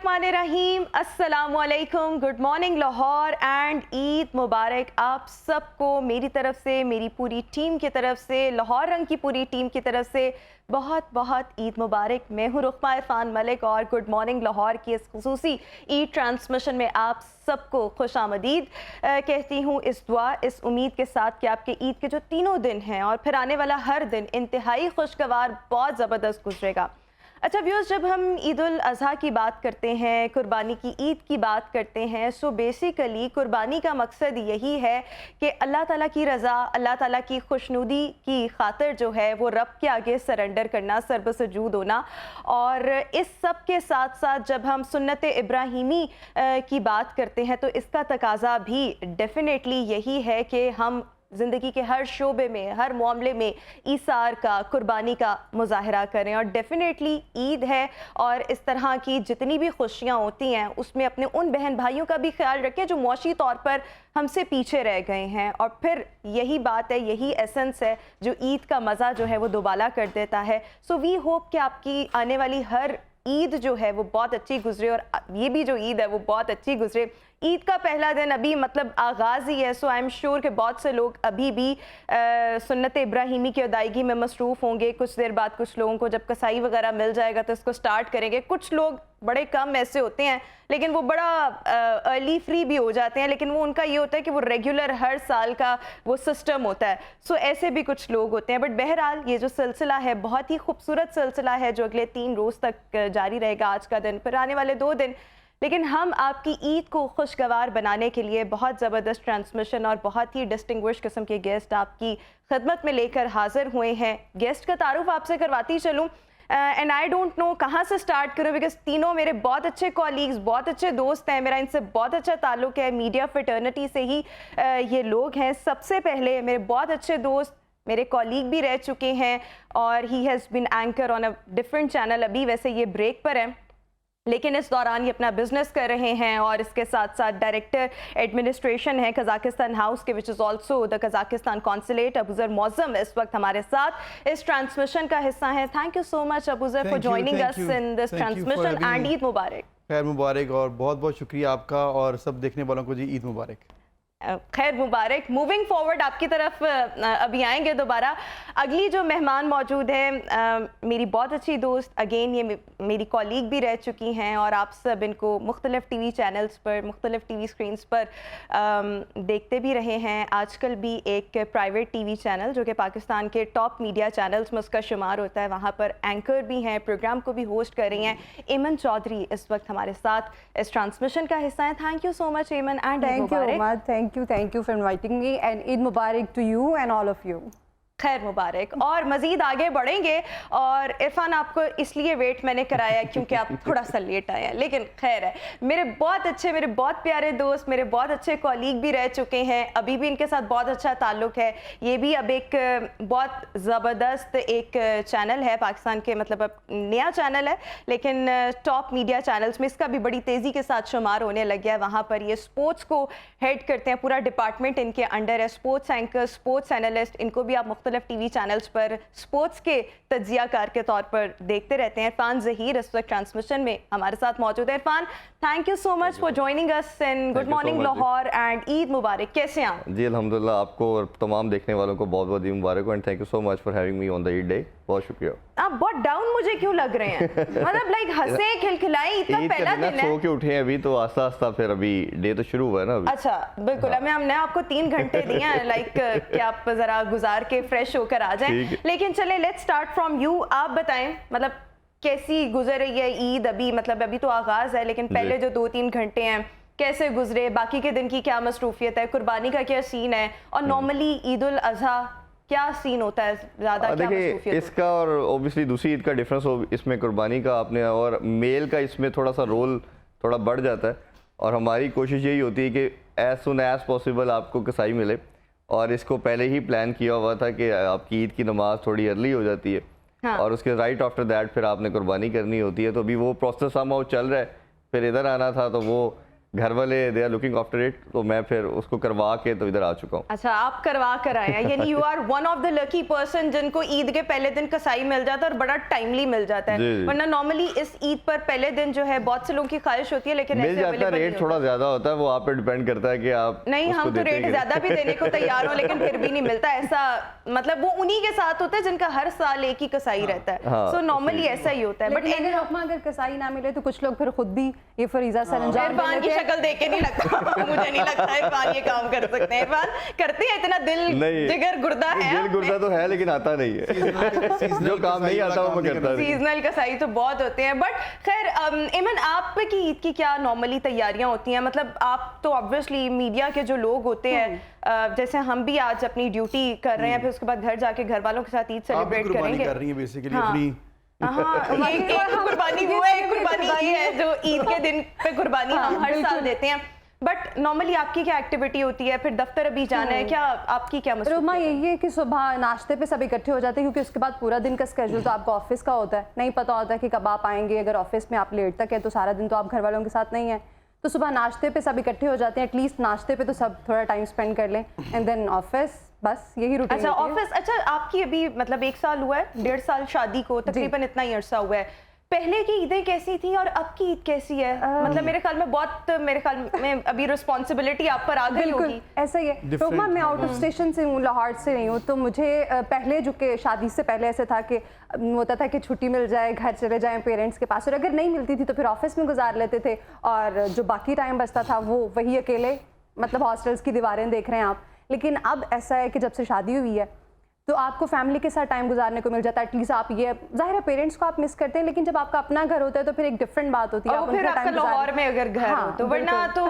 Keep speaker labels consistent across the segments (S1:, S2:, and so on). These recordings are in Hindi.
S1: बिस्मिल्लाहिर्रहमानिर्रहीम, अस्सलामुअलैकुम, good morning Lahore and Eid मुबारक आप सबको मेरी तरफ से, मेरी पूरी टीम की तरफ से, लाहौर रंग की पूरी टीम की तरफ से बहुत बहुत ईद मुबारक। मैं हूँ रुखमा इरफान मलिक और गुड मॉर्निंग लाहौर की इस खुसूसी ईद ट्रांसमिशन में आप सबको खुश आमदीद कहती हूँ, इस दुआ इस उम्मीद के साथ कि आपके ईद के जो तीनों दिन हैं और फिर आने वाला हर दिन इंतहाई खुशगवार बहुत ज़बरदस्त गुजरेगा। अच्छा व्यूअर्स, जब हम ईद उल अज़हा की बात करते हैं, कुर्बानी की ईद की बात करते हैं, सो बेसिकली कुर्बानी का मकसद यही है कि अल्लाह ताला की रज़ा, अल्लाह ताला की खुशनुदी की खातिर जो है वो रब के आगे सरेंडर करना, सरबसजूद होना। और इस सब के साथ साथ जब हम सुन्नत इब्राहीमी की बात करते हैं तो इसका तकाजा भी डेफिनेटली यही है कि हम ज़िंदगी के हर शोबे में, हर मामले में ईसार का, कुर्बानी का मुजाहरा करें। और डेफिनेटली ईद है और इस तरह की जितनी भी खुशियाँ होती हैं उसमें अपने उन बहन भाइयों का भी ख्याल रखें जो मौशी तौर पर हमसे पीछे रह गए हैं। और फिर यही बात है, यही एसेंस है जो ईद का मज़ा जो है वो दोबाला कर देता है। सो वी होप कि आपकी आने वाली हर ईद जो है वो बहुत अच्छी गुजरे और ये भी जो ईद है वो बहुत अच्छी गुजरे। ईद का पहला दिन अभी मतलब आगाज़ ही है, सो आई एम श्योर कि बहुत से लोग अभी भी सुन्नत इब्राहीमी की अदायगी में मसरूफ़ होंगे। कुछ देर बाद कुछ लोगों को जब कसाई वगैरह मिल जाएगा तो इसको स्टार्ट करेंगे। कुछ लोग बड़े कम ऐसे होते हैं लेकिन वो बड़ा अर्ली फ्री भी हो जाते हैं, लेकिन वो उनका ये होता है कि वो रेगुलर हर साल का वो सिस्टम होता है। सो ऐसे भी कुछ लोग होते हैं। बट बहरहाल ये जो सिलसिला है बहुत ही खूबसूरत सिलसिला है जो अगले 3 रोज़ तक जारी रहेगा, आज का दिन फिर आने वाले 2 दिन। लेकिन हम आपकी ईद को खुशगवार बनाने के लिए बहुत ज़बरदस्त ट्रांसमिशन और बहुत ही डिस्टिंग्विश किस्म के गेस्ट आपकी खिदमत में लेकर हाजिर हुए हैं। गेस्ट का तारुफ आपसे करवाती चलूँ एंड आई डोंट नो कहाँ से स्टार्ट करूँ, बिकॉज तीनों मेरे बहुत अच्छे कॉलीग्स, बहुत अच्छे दोस्त हैं, मेरा इनसे बहुत अच्छा ताल्लुक़ है, मीडिया फ्रेटर्निटी से ही ये लोग हैं। सबसे पहले मेरे बहुत अच्छे दोस्त, मेरे कॉलीग भी रह चुके हैं और he has been anchor on a different channel. अभी वैसे ये ब्रेक पर है लेकिन इस दौरान ये अपना बिजनेस कर रहे हैं और इसके साथ साथ डायरेक्टर एडमिनिस्ट्रेशन है कज़ाकिस्तान हाउस के, which is also the Kazakhstan consulate. Abuzar Mauzam इस वक्त हमारे साथ इस ट्रांसमिशन का हिस्सा हैं। Thank you so much Abuzar for joining us in this transmission and Eid मुबारक।
S2: खैर मुबारक और बहुत बहुत शुक्रिया आपका और सब देखने वालों को जी ईद मुबारक।
S1: खैर मुबारक। मूविंग फॉरवर्ड आपकी तरफ अभी आएंगे दोबारा। अगली जो मेहमान मौजूद है मेरी बहुत अच्छी दोस्त, अगेन ये मेरी कॉलीग भी रह चुकी हैं और आप सब इनको मुख्तलिफ टीवी चैनल्स पर, मुख्तलिफ टीवी स्क्रीन्स पर देखते भी रहे हैं। आजकल भी एक प्राइवेट टीवी चैनल जो कि पाकिस्तान के टॉप मीडिया चैनल्स में उसका शुमार होता है, वहाँ पर एंकर भी हैं, प्रोग्राम को भी होस्ट कर रही हैं। एमन चौधरी इस वक्त हमारे साथ इस ट्रांसमिशन का हिस्सा है। थैंक यू सो मच एमन and
S3: Thank you for inviting me and Eid Mubarak to you and all of you.
S1: खैर मुबारक। और मज़ीद आगे बढ़ेंगे और इरफान आपको इसलिए वेट मैंने कराया क्योंकि आप थोड़ा सा लेट आए हैं, लेकिन खैर है। मेरे बहुत अच्छे, मेरे बहुत प्यारे दोस्त, मेरे बहुत अच्छे कॉलीग भी रह चुके हैं, अभी भी इनके साथ बहुत अच्छा ताल्लुक़ है। ये भी अब एक बहुत ज़बरदस्त एक चैनल है पाकिस्तान के, मतलब अब नया चैनल है लेकिन टॉप मीडिया चैनल्स में इसका भी बड़ी तेज़ी के साथ शुमार होने लग गया। वहाँ पर ये स्पोर्ट्स को हेड करते हैं, पूरा डिपार्टमेंट इनके अंडर है, स्पोर्ट्स एंकर, स्पोर्ट्स एनालिस्ट। इनको भी आप मुख्तलिफ टीवी चैनल्स पर स्पोर्ट्स के तज्जियाकार के तौर पर देखते रहते हैं। इरफान ज़हीर इस वक्त ट्रांसमिशन में हमारे साथ मौजूद है। Irfan, thank you so much for joining us in good morning Lahore and Eid मुबारक। कैसे हैं आप?
S4: जी अल्हम्दुलिल्लाह, आपको और तमाम देखने वालों को बहुत बहुत ईद मुबारक and thank you so much for having me on the Eid day. बहुत शुक्रिया।
S1: आप बहुत डाउन मुझे क्यों लग रहे हैं? मतलब लाइक हंसे खिलखिलाए, ईद का पहला दिन है।
S4: सो के उठे हैं अभी तो आस्ता आस्ता, फिर अभी डे तो शुरू हुआ है ना अभी।
S1: अच्छा बिल्कुल, हमें हमने आपको 3 घंटे दिए हैं लाइक कि आप जरा गुजार के फ्रेश होकर आ जाएं। लेकिन चले लेट्स स्टार्ट फ्रॉम यू। आप बताएं मतलब कैसी गुजर रही है ईद अभी, मतलब अभी तो आगाज है लेकिन पहले जो 2-3 घंटे हैं कैसे गुजरे, बाकी के दिन की क्या मसरूफियत है, कुर्बानी का क्या सीन है और नॉर्मली ईद उल अज़हा क्या सीन होता है, ज़्यादा क्या
S4: देखिए इसका और ओबियसली दूसरी ईद का डिफरेंस हो, इसमें कुर्बानी का आपने और मेल का इसमें थोड़ा सा रोल थोड़ा बढ़ जाता है और हमारी कोशिश यही होती है कि एज सुन एज पॉसिबल आपको कसाई मिले और इसको पहले ही प्लान किया हुआ था कि आपकी ईद की नमाज थोड़ी अर्ली हो जाती है। हाँ। और उसके राइट आफ्टर दैट फिर आपने कुर्बानी करनी होती है, तो अभी वो प्रोसेस समाउ चल रहा है। फिर इधर आना था तो वो घर वाले they are looking after it, तो मैं फिर उसको करवा के तो इधर आ चुका हूँ।
S1: अच्छा, आप करवा कर आए हैं, यानी you are one of the lucky person जिनको ईद के पहले दिन कसाई मिल जाता है और बड़ा टाइमली मिल जाता है।
S4: जी, जी।
S1: वरना नॉर्मली इस ईद पर पहले दिन जो है बहुत से लोगों की ख्वाहिश होती है, लेकिन
S4: मिल
S1: ऐसे
S4: जाता है,
S1: available
S4: रेट
S1: नहीं
S4: थोड़ा
S1: होता।
S4: ज्यादा होता है, वो आप पे डिपेंड करता है कि आप
S1: नहीं,
S4: उसको
S1: हम तो
S4: देते
S1: रेट
S4: हैं कि-
S1: ज्यादा भी देने को तैयार हो, लेकिन फिर भी नहीं मिलता ऐसा। मतलब वो उन्हीं के साथ होता है जिनका हर साल एक ही कसाई रहता है,
S4: हाँ,
S1: सो नॉर्मली ऐसा ही होता है। बट
S3: लेकिन अगर रुकमा अगर कसाई ना मिले तो कुछ लोग फिर खुद भी ये फरीजा सरंजाम दे
S1: इरफान की
S3: लेते हैं।
S1: शक्ल देख के नहीं लगता मुझे नहीं लगता इरफान ये काम कर सकते हैं। इरफान करते हैं, इतना दिल
S4: नहीं,
S1: जिगर गुर्दा है
S4: दिल गुर्दा तो है लेकिन आता नहीं है। जो काम नहीं आता वो मैं करता नहीं।
S1: सीजनल कसाई तो बहुत होते हैं। बट खैर इमन, आपकी ईद की क्या नॉर्मली तैयारियां होती हैं? मतलब आप तो ऑब्वियसली मीडिया के जो लोग होते हैं, जैसे हम भी आज अपनी ड्यूटी कर रहे हैं, फिर उसके बाद घर जाके घर वालों के साथ ईद
S2: आप भी
S1: सेलिब्रेट
S2: कुर्बानी
S1: करेंगे।
S2: कर रही हैं बेसिकली
S1: हाँ।
S2: अपनी।
S1: हाँ, एक कुर्बानी वो है, एक कुर्बानी ये है जो ईद के दिन पे कुर्बानी हम हर साल देते हैं। बट नॉर्मली आपकी क्या एक्टिविटी होती है? फिर दफ्तर अभी जाना है, क्या आपकी क्या
S3: रुमा
S1: मसरूफियत है?
S3: यही है कि सुबह नाश्ते पे सब इकट्ठे हो जाते हैं, क्योंकि उसके बाद पूरा दिन का स्केड्यूल तो आपको ऑफिस का होता है, नहीं पता होता है कि कब आप आएंगे। अगर ऑफिस में आप लेट तक है तो सारा दिन तो आप घर वालों के साथ नहीं है, तो सुबह नाश्ते पे सब इकट्ठे हो जाते हैं। एटलीस्ट नाश्ते पे तो सब थोड़ा टाइम स्पेंड कर लें, एंड देन ऑफिस, बस यही रूटीन।
S1: अच्छा, ऑफिस। अच्छा, आपकी अभी मतलब 1 साल हुआ है, 1.5 साल शादी को, तकरीबन इतना ही अरसा हुआ है। पहले की ईदें कैसी थी और अब की ईद कैसी है? मतलब मेरे ख्याल में अभी रिस्पॉन्सिबिलिटी आप पर आ गई
S3: बिल्कुल
S1: होगी।
S3: ऐसा ही है।
S2: Different,
S3: रुमा, मैं आउट ऑफ स्टेशन से हूँ, लाहौर से नहीं हूँ, तो मुझे पहले जो कि शादी से पहले ऐसे था कि होता था कि छुट्टी मिल जाए, घर चले जाएं पेरेंट्स के पास, और अगर नहीं मिलती थी तो फिर ऑफिस में गुजार लेते थे, और जो बाकी टाइम बचता था वो वही अकेले, मतलब हॉस्टल्स की दीवारें देख रहे हैं आप। लेकिन अब ऐसा है कि जब से शादी हुई है तो आपको फैमिली के साथ टाइम गुजारने को मिल जाता है। एटलीस्ट आप ये, जाहिर है पेरेंट्स को आप मिस करते हैं, लेकिन जब आपका अपना घर होता है तो फिर एक डिफरेंट बात होती है।
S1: और फिर आपका लाहौर में अगर घर हो तो, वरना तो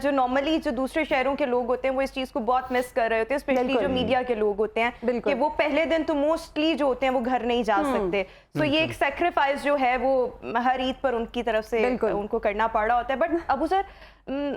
S1: जो नॉर्मली जो दूसरे शहरों के लोग होते हैं वो इस चीज को बहुत मिस कर रहे होते हैं, स्पेशली जो मीडिया के लोग होते हैं, कि वो पहले दिन तो मोस्टली जो होते हैं वो घर नहीं जा सकते। तो ये एक सेक्रीफाइस जो है वो हर ईद पर उनकी तरफ से उनको करना पड़ रहा होता है। But Abu sir,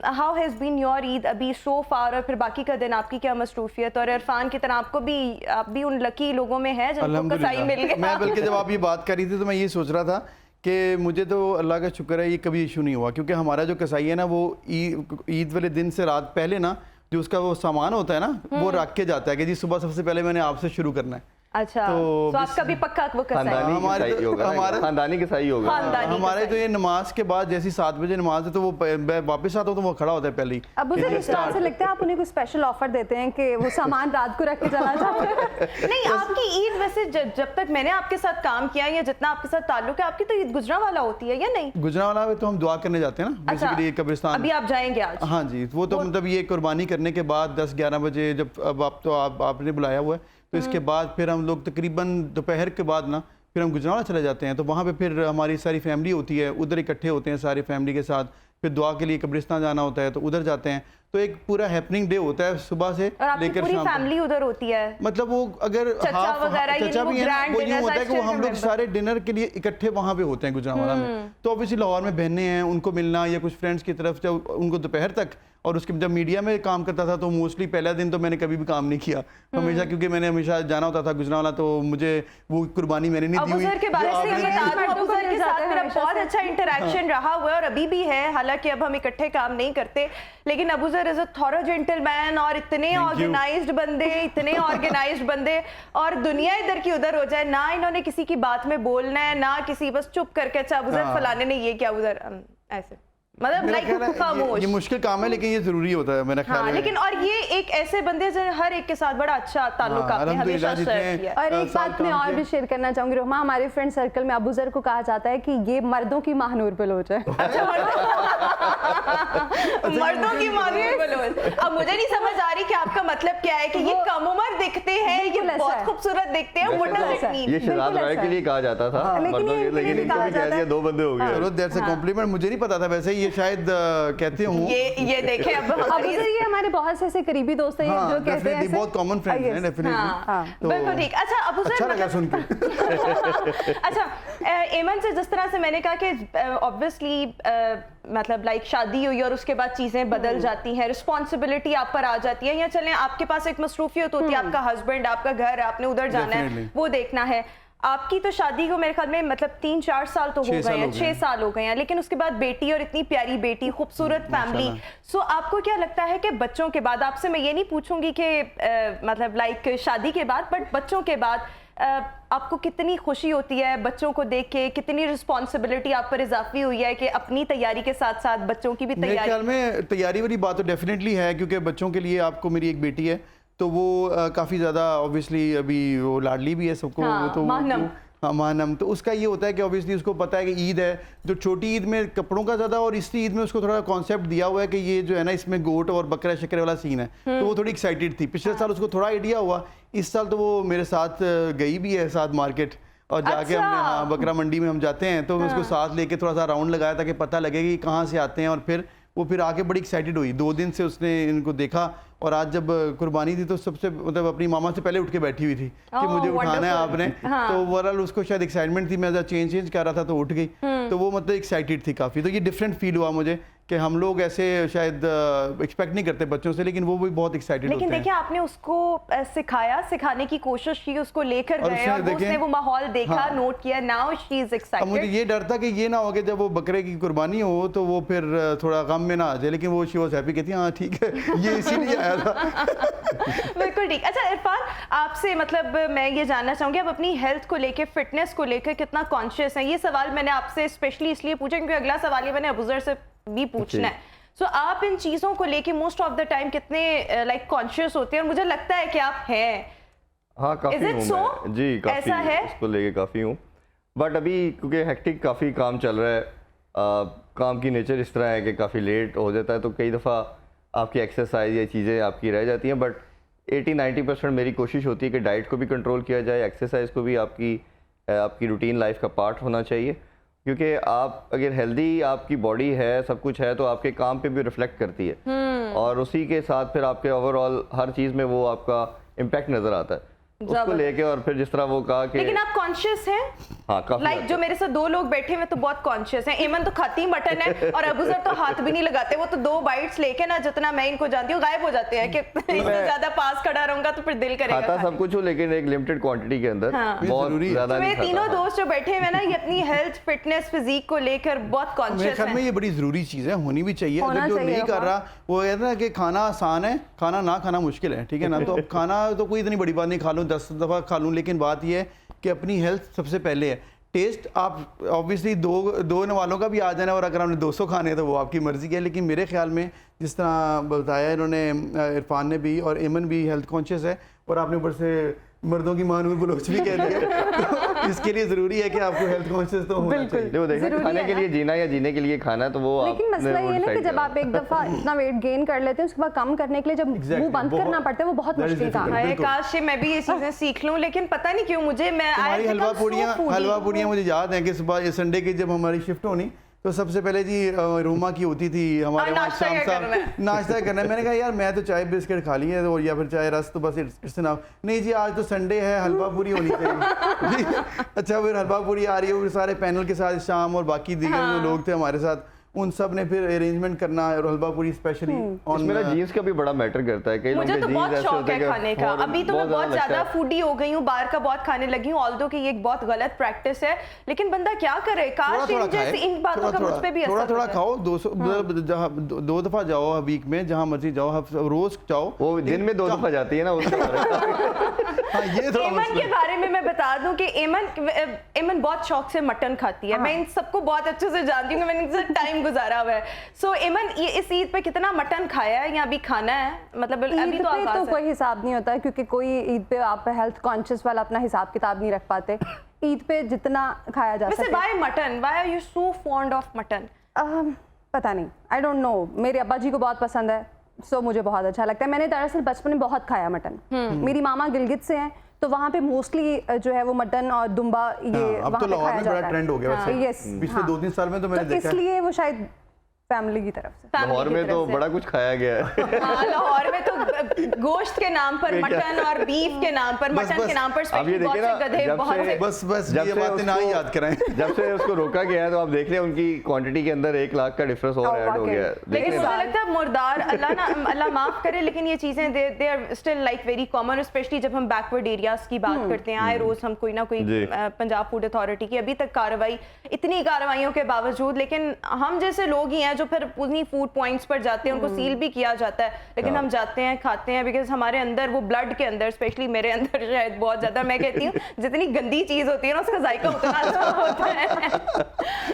S1: how has been your Eid अभी सो फार, और फिर बाकी का दिन आपकी क्या मसरूफियत? और इरफान की तरह आप भी उन लकी लोगों में हैं जिनको कसाई मिल गया।
S2: मैं बल्कि जब आप ये बात कर रही थी तो मैं ये सोच रहा था कि मुझे तो अल्लाह का शुक्र है ये कभी इशू नहीं हुआ, क्योंकि हमारा जो कसाई है ना वो ईद वाले दिन से रात पहले ना जो उसका वो सामान होता है ना वो रख के जाता है कि जी सुबह सबसे पहले मैंने आपसे शुरू करना है।
S1: अच्छा, तो आपका भी पक्का वो कसाई है?
S2: हमारे
S4: खानदानी कसाई होगा।
S2: हमारे तो ये नमाज के बाद जैसी 7 बजे नमाज है तो वो वापस आता हो तो वो खड़ा होता है पहले ही।
S3: अब उसे इस तरह से लगता है आप उन्हें कोई स्पेशल ऑफर देते हैं कि वो सामान रात को रख के चला जाता है।
S1: नहीं, आपकी ईद वैसे जब तक मैंने आपके साथ काम किया या जितना आपके साथ ताल्लुक है, आपकी तो ईद गुजरांवाला होती है या नहीं?
S2: गुजरांवाला में तो हम दुआ करने जाते हैं ना, बेसिकली कब्रिस्तान।
S1: अभी आप जाएंगे आज?
S2: हाँ जी, वो तो मतलब ये कुर्बानी करने के बाद 10-11 बजे जब अब आप तो आपने बुलाया हुआ है तो इसके बाद फिर हम लोग तकरीबन दोपहर के बाद ना फिर हम गुजरांवाला चले जाते हैं। तो वहाँ पे फिर हमारी सारी फैमिली होती है, उधर इकट्ठे होते हैं सारी फैमिली के साथ, फिर दुआ के लिए कब्रिस्तान जाना होता है तो उधर जाते हैं। तो एक पूरा हैपनिंग डे होता है सुबह से लेकर
S1: पूरी
S2: शाम तक।
S1: फैमिली उधर होती है?
S2: मतलब वो अगर
S1: चचा वगैरह,
S2: चचा भी है ना,
S1: ग्रैंड
S2: वो यूँ होता है कि वो हम लोग
S1: डिनर
S2: सारे डिनर के लिए इकट्ठे वहाँ पे होते हैं गुजरांवाला में। तो ऑब्वियसली लाहौर में बहनें हैं, उनको मिलना या कुछ फ्रेंड्स की तरफ से उनको दोपहर तक। और उसके जब मीडिया में काम करता था तो मोस्टली पहला दिन तो मैंने कभी भी काम नहीं किया हमेशा, क्योंकि मैंने हमेशा जाना होता था गुजरांवाला, तो मुझे वो कुर्बानी मैंने नहीं दी हुई।
S1: अबू सर के बारे से अबू सर के साथ मेरा बहुत अच्छा इंटरेक्शन रहा हुआ है और अभी भी है, हालांकि अब हम इकट्ठे काम नहीं करते, लेकिन Abu sir is a thorough gentleman और इतने ऑर्गेनाइज्ड बंदे और दुनिया इधर की उधर हो जाए ना, इन्होंने किसी की बात में बोलना है ना किसी, बस चुप करके अच्छा अबू सर फलाने ने ये किया, अबू सर ऐसे, मतलब लाइक खामोश।
S2: ये मुश्किल काम है लेकिन ये जरूरी होता है मेरा ख्याल है।
S1: लेकिन और ये एक ऐसे बंदे जो हर एक के साथ बड़ा अच्छा ताल्लुक आपने हमेशा शेयर किया।
S3: और एक बात मैं और भी शेयर करना चाहूंगी रोमा, हमारे फ्रेंड सर्कल में अबू जर को कहा जाता है कि ये मर्दों की महानूर बलोच है।
S1: अच्छा, मर्दों की महानूर बलोच। अब मुझे नहीं समझ आ रही कि आपका मतलब क्या है, कि ये कम उम्र दिखते हैं, ये बहुत खूबसूरत दिखते हैं, व्हाट डज इट मीन?
S4: ये शहजाद राय के लिए कहा जाता था मर्दों के, लेकिन इनको भी कह दिया 2 बंदे हो गए।
S2: चलो दैट्स अ कॉम्प्लीमेंट, मुझे नहीं पता था वैसे, ये शायद कहते हूँ
S1: ये देखें अब
S3: अबू सर ये हमारे बहुत से ऐसे करीबी दोस्त हैं जो कहते हैं,
S2: बहुत कॉमन फ्रेंड हैं डेफिनेटली।
S1: बिल्कुल ठीक। अच्छा अबू सर,
S2: अच्छा लगा सुन के।
S1: अच्छा एमन से जिस तरह से मैंने कहा कि ऑब्वियसली मतलब लाइक शादी हुई और उसके बाद चीजें बदल जाती हैं, रिस्पॉन्सिबिलिटी आप पर आ जाती है, या चलें आपके पास एक मसरूफियत होती है, आपका हस्बैंड, आपका घर, आपने उधर जाना है, वो देखना है। आपकी तो शादी को मेरे ख्याल में मतलब 3-4 साल तो हो
S2: 6
S1: गए हैं,
S2: साल हो गए
S1: 6 साल हो गए हैं, लेकिन उसके बाद बेटी और इतनी प्यारी बेटी, खूबसूरत फैमिली। सो आपको क्या लगता है कि बच्चों के बाद, आपसे मैं ये नहीं पूछूंगी कि मतलब लाइक शादी के बाद, बट बच्चों के बाद आपको कितनी खुशी होती है बच्चों को देख के, कितनी रिस्पॉन्सिबिलिटी आप पर इजाफी हुई है कि अपनी तैयारी के साथ साथ बच्चों की भी
S2: मेरे
S1: तैयारी?
S2: ख्याल में तैयारी वाली बात तो डेफिनेटली है, क्योंकि बच्चों के लिए आपको, मेरी एक बेटी है तो वो काफ़ी ज़्यादा ऑब्वियसली अभी वो लाडली भी है सबको,
S1: हाँ,
S2: तो
S1: माहनम।
S2: हाँ माहनम, तो उसका ये होता है कि ऑब्वियसली उसको पता है कि ईद है, जो छोटी ईद में कपड़ों का ज़्यादा, और इस ईद में उसको थोड़ा कॉन्सेप्ट दिया हुआ है कि ये जो है ना इसमें गोट और बकरा शक्कर वाला सीन है, तो वो थोड़ी एक्साइटेड थी। पिछले साल उसको थोड़ा आइडिया हुआ, इस साल तो वो मेरे साथ गई भी है साथ मार्केट, और जाके
S1: अच्छा।
S2: हमने, हाँ बकरा मंडी में हम जाते हैं तो मैं उसको साथ लेके थोड़ा सा राउंड लगाया ताकि पता लगे कि कहाँ से आते हैं, और फिर वो फिर आके बड़ी एक्साइटेड हुई। 2 दिन से उसने इनको देखा, और आज जब कुर्बानी थी तो सबसे मतलब अपनी मामा से पहले उठ के बैठी हुई थी कि मुझे उठाना है आपने।
S1: हाँ।
S2: तो ओवरऑल उसको शायद एक्साइटमेंट थी, मैं जब चेंज कर रहा था तो उठ गई, तो वो मतलब एक्साइटेड थी काफ़ी। तो ये डिफरेंट फील हुआ मुझे कि हम लोग ऐसे शायद एक्सपेक्ट नहीं करते बच्चों से, लेकिन वो भी बहुत एक्साइटेड होते
S1: लेकिन
S2: हैं।
S1: देखिए आपने उसको सिखाने की कोशिश की, उसको लेकर
S2: और
S1: गए
S2: उसने
S1: और
S2: देखें-
S1: उसने वो माहौल देखा,
S2: हाँ।
S1: नोट किया, नाउ शी इज
S2: अब मुझे
S1: एक्साइटेड।
S2: ये डर था कि ये ना हो कि जब वो बकरे की कुर्बानी हो तो वो फिर थोड़ा गम में ना आ जाए, लेकिन वो शी वाज हैप्पी, कहती हाँ ठीक है, ये इसीलिए आया था।
S1: बिल्कुल ठीक। अच्छा इरफान, आपसे मतलब मैं ये जानना चाहूंगी, आप अपनी हेल्थ को लेके, फिटनेस को लेकर कितना कॉन्शियस हैं? ये सवाल मैंने आपसे स्पेशली इसलिए पूछा क्योंकि अगला सवाल ये मैंने अबूजर से भी पूछना है। सो आप इन चीज़ों को लेके मोस्ट ऑफ द टाइम कितने लाइक कॉन्शियस होते हैं? और मुझे लगता है कि आप हैं।
S4: हाँ
S1: Is
S4: काफ़ी
S1: it
S4: हूँ
S1: so?
S4: मैं जी, काफ़ी
S1: ऐसा है?
S4: उसको लेके काफ़ी हूँ, बट अभी क्योंकि हेक्टिक काफ़ी काम चल रहा है, काम की नेचर इस तरह है कि काफ़ी लेट हो जाता है, तो कई दफ़ा आपकी एक्सरसाइज या चीज़ें आपकी रह जाती हैं। बट 80-90% मेरी कोशिश होती है कि डाइट को भी कंट्रोल किया जाए, एक्सरसाइज को भी आपकी रूटीन लाइफ का पार्ट होना चाहिए, क्योंकि आप अगर हेल्दी आपकी बॉडी है, सब कुछ है, तो आपके काम पे भी रिफ्लेक्ट करती है, और उसी के साथ फिर आपके ओवरऑल हर चीज़ में वो आपका इम्पैक्ट नज़र आता है उसको लेके। और फिर जिस तरह वो कहा कि
S1: लेकिन आप कॉन्शियस हैं?
S4: हाँ काफ़ी
S1: लाइक जो मेरे साथ 2 लोग बैठे हुए तो बहुत कॉन्शियस हैं। एमन तो खाती ही मटन है और अबूजर तो हाथ भी नहीं लगाते, वो तो 2 बाइट्स लेके ना, जितना मैं इनको जानती हूँ, गायब हो जाते हैं कि इससे ज्यादा पास खड़ा रहूंगा तो फिर दिल करेगा
S4: खाता
S1: खाने
S4: सब कुछ हो, लेकिन एक लिमिटेड क्वांटिटी के अंदर,
S1: हाँ।
S4: बहुत
S2: जरूरी है।
S4: ज़्यादा
S1: तो
S4: नहीं
S1: मेरे तीनों
S4: खाता।
S1: दोस्त जो बैठे हुए हैं ना, ये अपनी हेल्थ, फिटनेस, फिजिक को लेकर बहुत
S2: मेरे
S1: कॉन्शियस
S2: ख्याल में
S1: हैं।
S2: ये बड़ी ज़रूरी चीज़ है, होनी भी चाहिए।
S3: होना
S2: अगर जो
S3: चाहिए,
S2: नहीं कर
S3: हाँ।
S2: रहा, वो कहता है ना कि खाना आसान है, खाना ना खाना मुश्किल है, ठीक है ना। तो अब खाना तो कोई इतनी बड़ी बात नहीं, खा लूँ 10 दफ़ा खा लूँ, लेकिन बात यह है कि अपनी हेल्थ सबसे पहले है। टेस्ट आप ऑब्वियसली दो वालों का भी आ जाना, और अगर हमने 200 खाने हैं तो वो आपकी मर्ज़ी है, लेकिन मेरे ख्याल में जिस तरह बताया इन्होंने, इरफान ने भी और एमन भी हेल्थ कॉन्शियस है, और आपने ऊपर से मर्दों की मान में बलोच भी कह दिया, तो इसके लिए ज़रूरी है कि आपको हेल्थ कॉन्शियस तो होना चाहिए।
S4: देखो देखो,
S3: जरूरी
S4: खाने
S3: है
S4: के
S3: ना?
S4: लिए जीना या जीने के लिए खाना, तो वो
S3: लेकिन
S4: आपने
S3: मसला
S4: वो
S3: ये है ना कि
S4: decide
S3: जब
S4: करना।
S3: आप एक दफा इतना वेट गेन कर लेते हैं, उसके बाद कम करने के लिए जब
S2: Exactly,
S3: मुंह बंद
S2: बहुत-
S3: करना पड़ता है, वो बहुत
S2: that is
S3: मुश्किल काम
S2: difficult.
S3: है।
S1: हाय
S2: बिल्कुल।
S1: काश ये मैं भी ये चीजें सीख लूं, लेकिन पता नहीं क्यों मुझे मैं
S2: हमारी हलवा पूड़ियाँ मुझे याद है कि सुबह संडे की जब हमारी शिफ्ट होनी, तो सबसे पहले जी रूमा की होती थी हमारे वहाँ
S1: नाश्ता
S2: शाम
S1: क्या करना है?
S2: साहब, नाश्ता करना है। मैंने कहा यार मैं तो चाय बिस्किट खा ली है, और या फिर चाय रस, तो बस इट्स इनफ। नहीं जी आज तो संडे है, हलवा पूरी होनी चाहिए। जी, अच्छा फिर हलवा पूरी आ रही है, फिर सारे पैनल के साथ शाम और बाकी दीगर जो लोग थे हमारे साथ, उन सब ने फिर अरेंजमेंट करना है, और हल्वा पूरी स्पेशली
S4: इसमें ना जीन्स का भी बड़ा मैटर करता है। कई लोगों
S1: मुझे
S4: के
S1: तो
S4: जीन्स
S1: बहुत
S4: ऐसे
S1: शौक
S4: होते
S1: है
S4: हैं कि
S1: खाने का।
S4: और
S1: अभी तो मैं बहुत
S4: लगता
S1: ज्यादा
S4: है।
S1: फूडी हो गई हूँ, बाहर का बहुत खाने लगी हूँ, ऑल्दो कि ये एक बहुत गलत प्रैक्टिस है, लेकिन बंदा क्या करे, काश इन जैसे इन बातों का मुझ पे भी असर
S2: थोड़ा
S1: हो जाए।
S2: खाओ। 200 जहाँ 2 दफ़ा जाओ वीक में, जहाँ मर्जी जाओ, रोज जाओ।
S4: वो दिन में 2 दफा जाती है ना उसके बारे में।
S2: हाँ ये थोड़ा
S1: एमन
S2: मसला
S1: के बारे में मैं बता दूं कि एमन बहुत शौक से मटन खाती है। मैं इन सबको बहुत अच्छे से जानती हूँ, मैंने इनसे टाइम गुजारा हुआ है। सो एमन ये इस ईद पे कितना मटन खाया है या अभी खाना है? मतलब अभी
S3: ईद
S1: तो
S3: पे तो
S1: आगाज है।
S3: कोई हिसाब नहीं होता है, क्योंकि कोई ईद पे आप हेल्थ कॉन्शियस वाला अपना हिसाब किताब नहीं रख पाते। ईद पे जितना खाया जा
S1: वैसे
S3: सके।
S1: Why mutton? Why are you so fond of mutton?
S3: पता नहीं, आई डोंट नो। मेरे अब्बा जी को बहुत पसंद है, सो मुझे बहुत अच्छा लगता है। मैंने दरअसल बचपन में बहुत खाया मटन। मेरी मामा गिलगित से हैं, तो वहाँ पे मोस्टली जो है वो मटन और दुम्बा ये
S2: हाँ, अब
S3: वहाँ
S2: तो
S3: पे
S2: लाहौर
S3: खाया
S2: में
S3: जाता
S2: बड़ा
S3: है।
S2: ट्रेंड हो गया वैसे।
S3: यस,
S2: पिछले 2-3 साल में तो मैंने
S3: तो
S2: देखा है।
S3: इसलिए वो शायद फैमिली की तरफ से।
S1: Family
S4: लाहौर
S1: की
S4: में
S1: तरफ
S4: तो
S1: से।
S4: बड़ा कुछ खाया गया है।
S1: हाँ, लाहौर में तो गोश्त के नाम पर मटन और बीफ के नाम पर
S2: बस,
S1: मटन के
S2: बस।
S1: नाम पर
S4: आप
S1: स्पेशली
S4: ये
S1: बहुत
S4: देखिए
S1: से
S4: ना,
S1: गधे
S4: जब
S1: बहुत
S4: से-
S1: से
S2: बस
S4: जब
S2: ये
S4: से
S2: बातें ना ही
S4: उसको-
S2: याद कराएं।
S4: जब से उसको रोका गया है तो आप देख रहे हैं उनकी क्वांटिटी के अंदर 1 लाख का डिफरेंस और ऐड हो गया है।
S1: लेकिन
S4: देखिए
S1: मुझे
S4: ना,
S1: लगता है मुर्दार अल्लाह माफ करे, लेकिन ये चीजें they are still like very common, specially जब हम बैकवर्ड एरियाज की बात करते हैं। आए रोज हम कोई ना कोई
S4: जी।
S1: पंजाब फूड अथॉरिटी की अभी तक कार्रवाई, इतनी कार्रवाइयों के बावजूद, लेकिन हम जैसे लोग ही हैं जो फिर उन्हीं फूड पॉइंट्स पर जाते हैं, उनको सील भी किया जाता है, लेकिन हम जाते हैं खाते हैं, बिकॉज हमारे अंदर वो ब्लड के अंदर, स्पेशली मेरे अंदर शायद बहुत ज्यादा, मैं कहती हूँ जितनी गंदी चीज होती है ना उसका जायका उतना अच्छा होता है।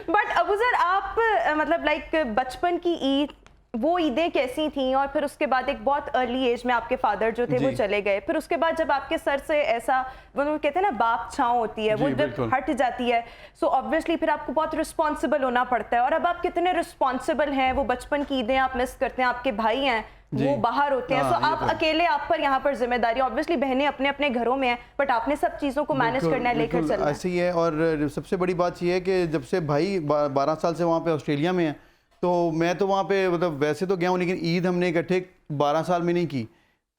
S1: बट अबू सर, आप मतलब लाइक बचपन की ईद, वो ईदें कैसी थी? और फिर उसके बाद एक बहुत अर्ली एज में आपके फादर जो थे वो
S2: जी।
S1: चले गए, फिर उसके बाद जब आपके सर से ऐसा वो कहते हैं ना बाप छाँव होती है,
S2: जी,
S1: वो जब
S2: बिल्कुल।
S1: हट जाती है, सो ऑब्वियसली फिर आपको बहुत रिस्पॉन्सिबल होना पड़ता है। और अब आप कितने रिस्पॉन्सिबल हैं? वो बचपन की ईदें आप मिस करते हैं, आपके भाई हैं
S2: जी।
S1: वो बाहर होते हैं,
S2: हाँ,
S1: सो
S2: ये
S1: आप
S2: तो है।
S1: अकेले, आप पर यहाँ पर जिम्मेदारी, ऑब्वियसली बहनें अपने अपने घरों में हैं, बट आपने सब चीजों को मैनेज
S2: बिल्कुल,
S1: करना है, लेकर
S2: बिल्कुल
S1: चलना है।
S2: ऐसे ही है। और सबसे बड़ी बात ये है कि जब से भाई 12 साल से वहाँ पे ऑस्ट्रेलिया में है, तो मैं तो वहाँ पे मतलब वैसे तो गया हूँ, लेकिन ईद हमने इकट्ठे 12 साल में नहीं की।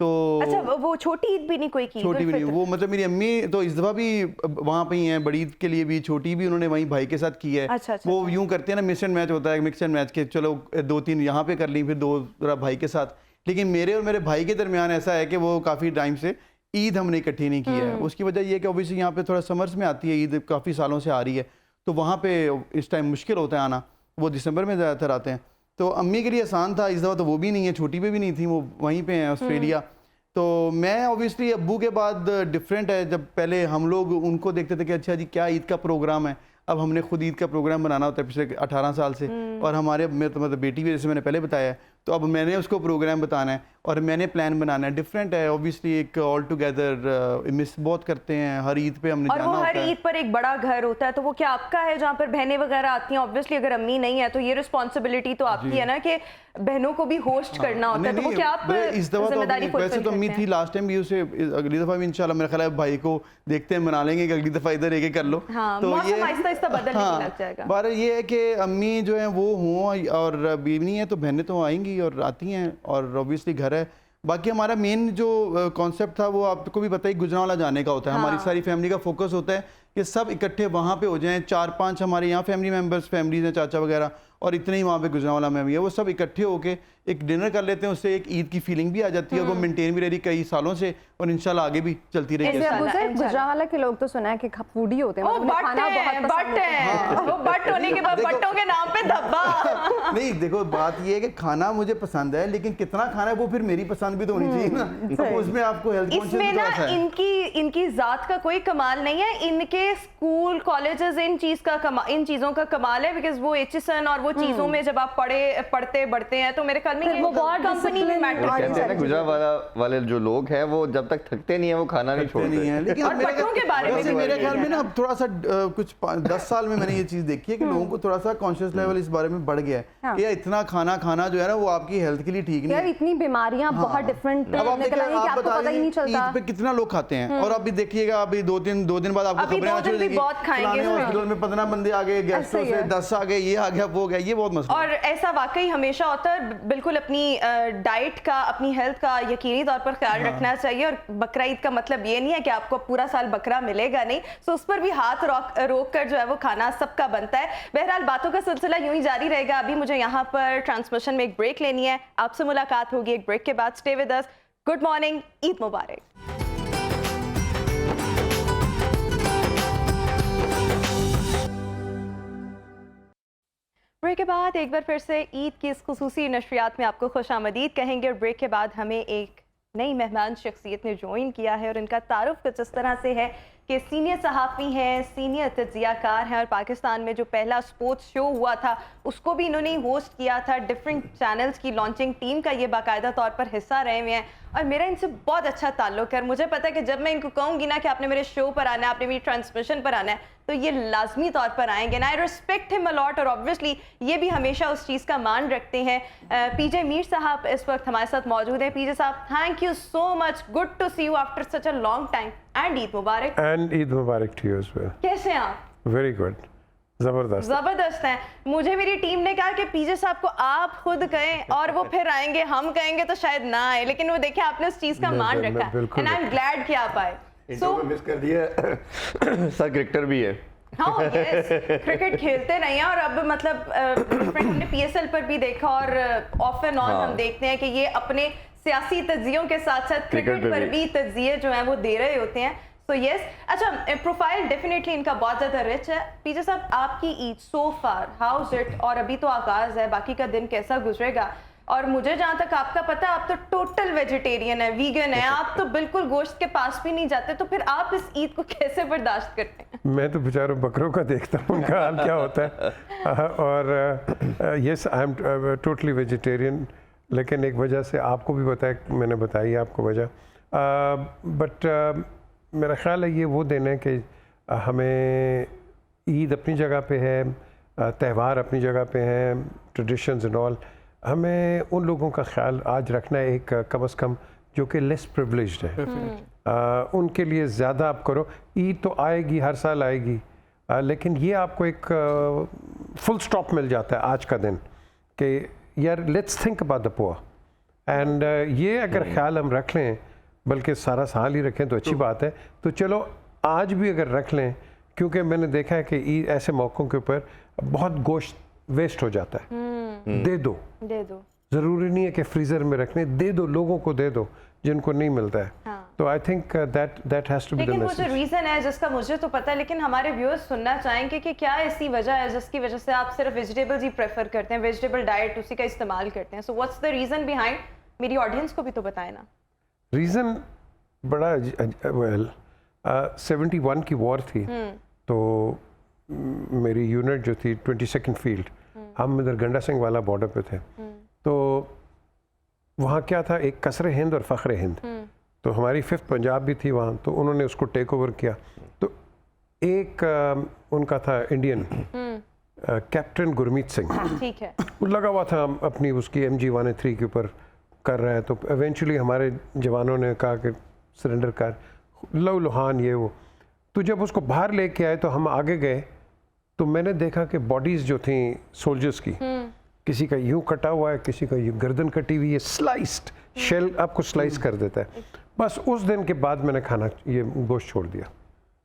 S2: तो
S1: अच्छा, वो छोटी ईद भी नहीं कोई की?
S2: छोटी भी नहीं,
S1: ईद-उल-फित्र?
S2: वो मतलब मेरी अम्मी तो इस दफ़ा भी वहाँ पे ही हैं, बड़ी ईद के लिए भी, छोटी भी उन्होंने वहीं भाई के साथ की है।
S1: अच्छा, अच्छा,
S2: वो
S1: अच्छा।
S2: यूँ करते हैं ना, मिक्स एंड मैच होता है, मिक्स एंड मैच के चलो 2-3 यहाँ पे कर ली, फिर 2 जरा भाई के साथ। लेकिन मेरे और मेरे भाई के दरमियान ऐसा है कि वो काफ़ी टाइम से ईद हमने इकट्ठी नहीं की है। उसकी वजह ये है कि ऑब्वियसली यहाँ पे थोड़ा समर्स में आती है ईद, काफ़ी सालों से आ रही है, तो वहाँ पे इस टाइम मुश्किल होता है आना, वो दिसंबर में ज़्यादातर आते हैं। तो अम्मी के लिए आसान था, इस दफ़ा तो वो भी नहीं है, छोटी पे भी नहीं थी, वो वहीं पे हैं ऑस्ट्रेलिया। तो मैं ऑब्वियसली अब्बू के बाद डिफरेंट है, जब पहले हम लोग उनको देखते थे कि अच्छा जी क्या ईद का प्रोग्राम है, अब हमने खुद ईद का प्रोग्राम बनाना होता है पिछले 18 साल से। और हमारे मतलब बेटी भी, जैसे मैंने पहले बताया है, तो अब मैंने उसको प्रोग्राम बताना है और मैंने प्लान बनाना है। डिफरेंट है ऑब्वियसली, एक ऑल टुगेदर मिस बहुत करते हैं, हर ईद पे हमने
S1: और
S2: जाना
S1: वो हर
S2: होता है।
S1: ईद पर एक बड़ा घर होता है, तो वो क्या आपका है जहाँ पर बहनें वगैरह आती हैं? ऑब्वियसली अगर अम्मी नहीं है तो ये रिस्पॉन्सिबिलिटी तो आपकी है ना कि बहनों को भी होस्ट करना होता है, तो वो क्या आप
S2: इस दफा तो
S1: जिम्मेदारी
S2: वैसे
S1: fulfill
S2: तो अम्मी
S1: करते
S2: थी
S1: हैं?
S2: लास्ट टाइम भी, उसे अगली दफा भी इंशाल्लाह मेरा ख्याल है भाई को देखते हैं, मना लेंगे कि अगली दफा इधर एक कर लो।
S1: हाँ,
S2: तो
S1: मौसम
S2: ये
S1: आहिस्ता-आहिस्ता बदलने
S2: हाँ,
S1: लग जाएगा।
S2: बार ये है कि अम्मी जो है वो हों और बीवी है, तो बहनें तो आएंगी और आती हैं, और ऑब्वियसली घर है। बाकी हमारा मेन जो कॉन्सेप्ट था वो आपको भी पता ही, गुजरांवाला जाने का होता है। हमारी सारी फैमिली का फोकस होता है कि सब इकट्ठे वहाँ पे हो जाएं। 4-5 हमारे यहाँ फैमिली मेम्बर्स, फैमिलीज हैं, चाचा वगैरह, और इतने ही वहाँ पे गुजरांवाला में भी है, वो सब इकट्ठे होके एक डिनर कर लेते हैं। उससे एक ईद की फीलिंग भी आ जाती है, और वो मेंटेन भी रह रही कई सालों से, और इंशाल्लाह आगे भी चलती रहेगी।
S3: वैसे अबू सर,
S1: इंशाल्लाह।
S3: गुजरांवाला के लोग तो सुना है कि फूडी होते हैं,
S1: वो
S3: मतलब उन्हें
S1: बट
S3: खाना बहुत
S1: है,
S3: पसंद
S1: बट
S3: होता है।
S1: है, वो बट होने के बाद
S2: देखो-
S1: बट्टों के नाम पे धब्बा।
S2: नहीं देखो, बात ये है कि खाना मुझे पसंद है, लेकिन कितना खाना है वो फिर मेरी पसंद भी तो होनी चाहिए ना। अब उसमें आपको हेल्थ
S1: इसमें
S2: कॉन्शियस
S1: ना
S2: तो ऐसा है।
S1: इनकी जात का कोई कमाल नहीं है, इनके स्कूल कॉलेजेस इन चीजों का कमाल है, बिकॉज वो एचएसएन और वो चीजों में जब आप पढ़ते बढ़ते हैं, तो मेरे ख्याल में
S3: फिर
S1: ये
S3: वो बहुत
S1: कंपनी में
S3: discipline
S1: मैटर
S3: और
S4: कहते हैं ना गुजरांवाला वाले जो लोग हैं वो जब तक थकते नहीं है वो खाना नहीं
S2: नहीं
S4: छोड़ते।
S2: है, लेकिन
S1: और
S2: अब मेरे
S1: बच्चों के बारे में
S2: वैसे
S1: भी
S2: मेरे
S1: वही
S2: ख्याल
S1: है
S2: में ना
S1: ना।
S2: अब थोड़ा सा कुछ 10 साल में मैंने ये चीज़ देखी है कि लोगों को थोड़ा सा कॉन्शियस लेवल इस बारे में बढ़ गया है
S3: हाँ।
S2: कि यार इतना खाना खाना जो है ना वो आपकी हेल्थ के लिए ठीक नहीं
S3: यार
S2: है।
S3: इतनी बीमारियां बहुत डिफरेंट
S2: अब आप
S3: निकल
S2: देखिए,
S3: आई कि
S2: आप
S3: आपको
S2: बता
S3: पता ही नहीं
S2: दीजिए
S3: चलता।
S2: ईद पे कितना लोग खाते हैं, और अभी देखिएगा अभी 2 दिन बाद आपको
S1: अभी
S2: खबरें
S1: 2
S2: आना शुरू
S1: दिन भी
S2: होंगी,
S1: बहुत खाएंगे
S2: फलाने
S1: इसमें।
S2: हॉस्पिटल में 15 बंदे आ गए, गेस्टों
S3: ऐसा ही
S2: से
S3: है।
S2: 10 आ गए, ये आ गया वो हो गया, ये बहुत मसला है।
S1: और ऐसा वाकई हमेशा होता है। बिल्कुल अपनी डाइट का, अपनी हेल्थ का यकीनी तौर पर ख्याल रखना चाहिए। और बकरा ईद का मतलब ये नहीं है कि आपको पूरा साल बकरा मिलेगा, नहीं, सो उस पर भी हाथ रोक कर जो है वो खाना सबका बनता है। बहरहाल बातों का सिलसिला यूं ही जारी रहेगा। अभी मुझे यहाँ पर ट्रांसमिशन में एक ब्रेक लेनी है, आपसे मुलाकात होगी एक ब्रेक के बाद। Stay with us. Good morning, Eid Mubarak. Break के बाद एक बार फिर से ईद की इस खुसूसी नशरियात में आपको खुशामदीद कहेंगे। और ब्रेक के बाद हमें एक नई मेहमान शख्सियत ने ज्वाइन किया है, और इनका तारुफ कुछ इस तरह से है कि सीनियर सहाफ़ी हैं, सीनियर तज्ज़ियाकार हैं, और पाकिस्तान में जो पहला स्पोर्ट्स शो हुआ था उसको भी इन्होंने होस्ट किया था। डिफरेंट चैनल्स की लॉन्चिंग टीम का ये बाकायदा तौर पर हिस्सा रहे हुए हैं, और मेरा इनसे बहुत अच्छा ताल्लुक है। मुझे पता है कि जब मैं इनको कहूँगी ना कि आपने मेरे शो पर आना है, आपने मेरी ट्रांसमिशन पर आना है, तो ये लाजमी तौर पर आएंगे। आई रिस्पेक्ट हिम अलॉट, और ऑब्वियसली ये भी हमेशा उस चीज़ का मान रखते हैं। पीजे मीर साहब इस वक्त हमारे साथ मौजूद हैं। पीजे साहब, thank you so much, good to see you after such a long time, and Eid Mubarak.
S5: And Eid Mubarak to you as well.
S1: कैसे हैं आप?
S5: Very good.
S1: जबरदस्त है। मुझे मेरी टीम ने कहा कि पीजे साहब को आप खुद कहें और वो फिर आएंगे, हम कहेंगे तो शायद ना आए, लेकिन वो देखिए आपने उस चीज का मान रखा एंड आई एम ग्लैड कि आप आए।
S4: सो मिस कर दिया सर, क्रिकेटर भी है।
S1: हाँ यस, क्रिकेट खेलते रहे हैं और अब मतलब डिफरेंट हमने पीएसएल पर भी देखा और ऑफ एंड ऑन हम देखते हैं कि ये अपने सियासी तज्जियों के साथ साथ क्रिकेट पर भी तज्जिए जो हैं वो दे रहे होते हैं। सो यस, अच्छा प्रोफाइल डेफिनेटली इनका बहुत ज़्यादा रिच है। पीजे साहब आपकी ईद सो फार हाउस इट, और अभी तो आगाज़ है, बाकी का दिन कैसा गुजरेगा? और मुझे जहाँ तक आपका पता है आप तो टोटल वेजिटेरियन है, वीगन है, आप तो बिल्कुल गोश्त के पास भी नहीं जाते, तो फिर आप इस ईद को कैसे बर्दाश्त करते हैं?
S5: मैं तो बेचारों बकरों का देखता हूँ उनका हाल क्या होता है। और yes I am totally vegetarian, लेकिन एक वजह से आपको भी बताया, मैंने बताई आपको वजह, बट मेरा ख़्याल है ये वो दिन है कि हमें ईद अपनी जगह पे है, त्यौहार अपनी जगह पे हैं, ट्रेडिशंस एंड ऑल, हमें उन लोगों का ख्याल आज रखना है एक कम से कम जो कि लेस प्रिविलेज्ड है, उनके लिए ज़्यादा आप करो। ईद तो आएगी, हर साल आएगी, लेकिन ये आपको एक फुल स्टॉप मिल जाता है आज का दिन कि यार let's think about the poor and ये अगर ख्याल हम रख लें, बल्कि सारा साल ही रखें तो अच्छी बात है। तो चलो आज भी अगर रख लें, क्योंकि मैंने देखा है कि ईद ऐसे मौक़ों के ऊपर बहुत गोश्त वेस्ट हो जाता है। दे दो, ज़रूरी नहीं है कि फ्रीज़र में रखने, दे दो, लोगों को दे दो जिनको नहीं मिलता है। हाँ। तो I think that has to be the message.
S1: लेकिन वो जो रीज़न है जिसका मुझे तो पता है, लेकिन हमारे व्यूअर्स सुनना चाहेंगे कि क्या ऐसी वजह है जिसकी वजह से आप सिर्फ वेजिटेबल्स ही प्रेफर करते हैं, वेजिटेबल डाइट उसी का इस्तेमाल करते हैं? So what's the reason behind? मेरी ऑडियंस को भी तो बताए ना।
S5: रीज़न बड़ा वेल 71 की वॉर थी, तो मेरी यूनिट जो थी 22nd फील्ड, हम इधर गंडा सिंह वाला बॉर्डर पे थे, तो वहाँ क्या था, एक कसरे हिंद और फ़ख्रे हिंद, तो हमारी 5th पंजाब भी थी वहाँ, तो उन्होंने उसको टेक ओवर किया। तो एक उनका था इंडियन कैप्टन गुरमीत सिंह, ठीक है, वो लगा हुआ था अपनी उसकी MG1A3 के ऊपर कर रहा है, तो इवेंचुअली हमारे जवानों ने कहा कि सरेंडर कर, लव लुहान ये वो। तो जब उसको बाहर लेके आए तो हम आगे गए, तो मैंने देखा कि बॉडीज़ जो थी सोल्जर्स की, किसी का यूं कटा हुआ है, किसी का यूं गर्दन कटी हुई है, स्लाइस्ड शेल आपको स्लाइस कर देता है। बस उस दिन के बाद मैंने खाना ये गोश्त छोड़ दिया,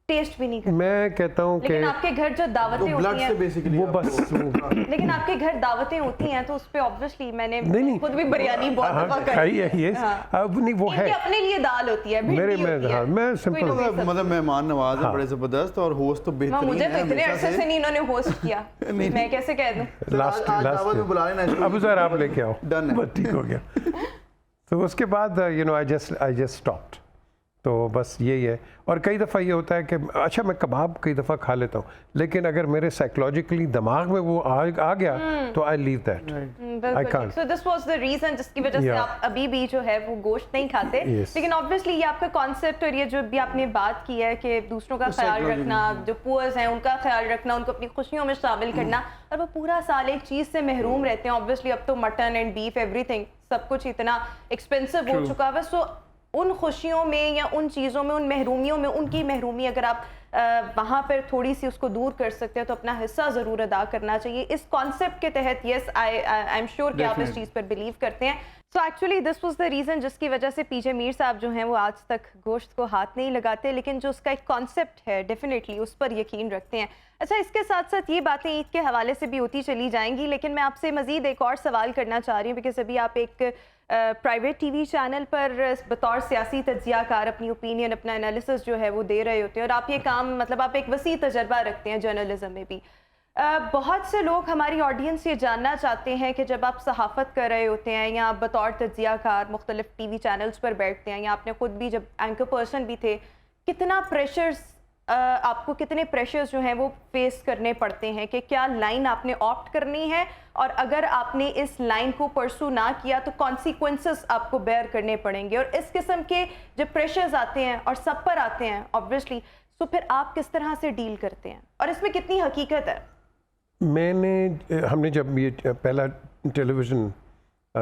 S1: टेस्ट भी नहीं करते।
S5: मैं कहता हूँ कि
S1: लेकिन आपके घर जो दावतें होती हैं
S2: वो बस
S1: लेकिन आपके घर दावतें होती हैं तो उस पे ऑब्वियसली मैंने खुद भी बिरयानी बहुत दफा
S5: खाई है ये। अब नहीं वो है
S1: अपने लिए दाल होती है,
S5: मेरे में मैं सिंपल
S2: मतलब मेहमान नवाज है, बड़े जबरदस्त, और होस्ट तो बेहतरीन है।
S1: मुझे तो इतने अरसे से नहीं इन्होंने होस्ट किया, मैं कैसे कह दूं।
S5: लास्ट
S2: में बुला लेना,
S5: अब सर आप लेके आओ,
S2: डन है,
S5: ठीक हो गया। तो उसके बाद आई जस्ट स्टॉप्ड, तो बस यही है। और कई दफ़ा ये होता है कि अच्छा मैं कबाब कई दफ़ा खा लेता हूँ, लेकिन अगर मेरे साइकोलॉजिकली दिमाग में वो आ गया तो I leave that, I can't.
S1: So this was the reason जिसकी वजह से आप अभी भी जो है वो गोश्त नहीं खाते। लेकिन ऑब्वियसली ये आपका कॉन्सेप्ट और ये जो भी आपने बात की है कि दूसरों का ख्याल रखना, जो पुअर्स हैं उनका ख्याल रखना, उनको अपनी खुशियों में शामिल करना, और वो पूरा साल एक चीज़ से महरूम रहते हैं। ऑब्वियसली अब तो मटन एंड बीफ एवरीथिंग सब कुछ इतना एक्सपेंसिव हो चुका है, सो उन खुशियों में या उन चीज़ों में, उन महरूमियों में, उनकी महरूमी अगर आप वहाँ पर थोड़ी सी उसको दूर कर सकते हैं तो अपना हिस्सा ज़रूर अदा करना चाहिए इस कॉन्सेप्ट के तहत। यस, आई एम श्योर कि आप इस चीज़ पर बिलीव करते हैं। So actually this was the reason जिसकी वजह से पीजे मीर साहब जो हैं वो आज तक गोश्त को हाथ नहीं लगाते, लेकिन जो उसका एक कॉन्सेप्ट है डेफिनेटली उस पर यकीन रखते हैं। अच्छा, इसके साथ साथ ये बातें ईद के हवाले से भी होती चली जाएंगी, लेकिन मैं आपसे मज़ीद एक और सवाल करना चाह रही हूँ, बिकॉज अभी आप एक प्राइवेट टीवी चैनल पर बतौर सियासी तज्जियाकार अपनी ओपिनियन, अपना एनालिसिस जो है वो दे रहे होते हैं, और आप ये काम मतलब आप एक वसी तजर्बा रखते हैं जर्नलिज्म में भी। बहुत से लोग, हमारी ऑडियंस ये जानना चाहते हैं कि जब आप सहाफ़त कर रहे होते हैं या आप बतौर तज्जियाकार मुख्तलिफ टीवी चैनल्स पर बैठते हैं, या आपने ख़ुद भी जब एंकर पर्सन भी थे, कितना प्रेशर्स आपको, कितने प्रेशर्स जो हैं वो फेस करने पड़ते हैं कि क्या लाइन आपने ऑप्ट करनी है, और अगर आपने इस लाइन को परसू ना किया तो कॉन्सिक्वेंसेस आपको बेयर करने पड़ेंगे, और इस किस्म के जब प्रेशर्स आते हैं और सब पर आते हैं ऑब्वियसली, तो फिर आप किस तरह से डील करते हैं और इसमें कितनी हकीकत है?
S5: हमने जब ये पहला टेलीविज़न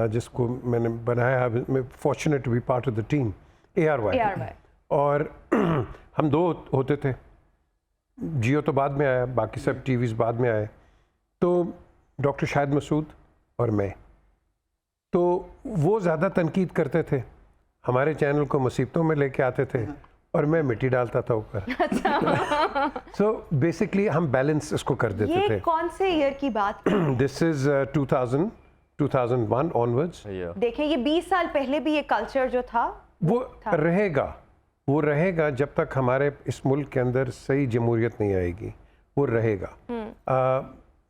S5: जिसको मैंने बनाया, मैं fortunate to be part of the team ARY, और हम दो होते थे, जियो तो बाद में आया, बाकी सब टीवीज़ बाद में आए। तो डॉक्टर शाहिद मसूद और मैं, तो वो ज़्यादा तनकीद करते थे, हमारे चैनल को मुसीबतों में लेके आते थे और मैं मिट्टी डालता था ऊपर। सो बेसिकली हम बैलेंस इसको कर देते
S1: ये
S5: थे।
S1: कौन से ईयर की बात है?
S5: This is 2001 onwards.
S1: देखें ये 20 साल पहले भी ये कल्चर जो था
S5: वो रहेगा जब तक हमारे इस मुल्क के अंदर सही जमहूरियत नहीं आएगी, वो रहेगा।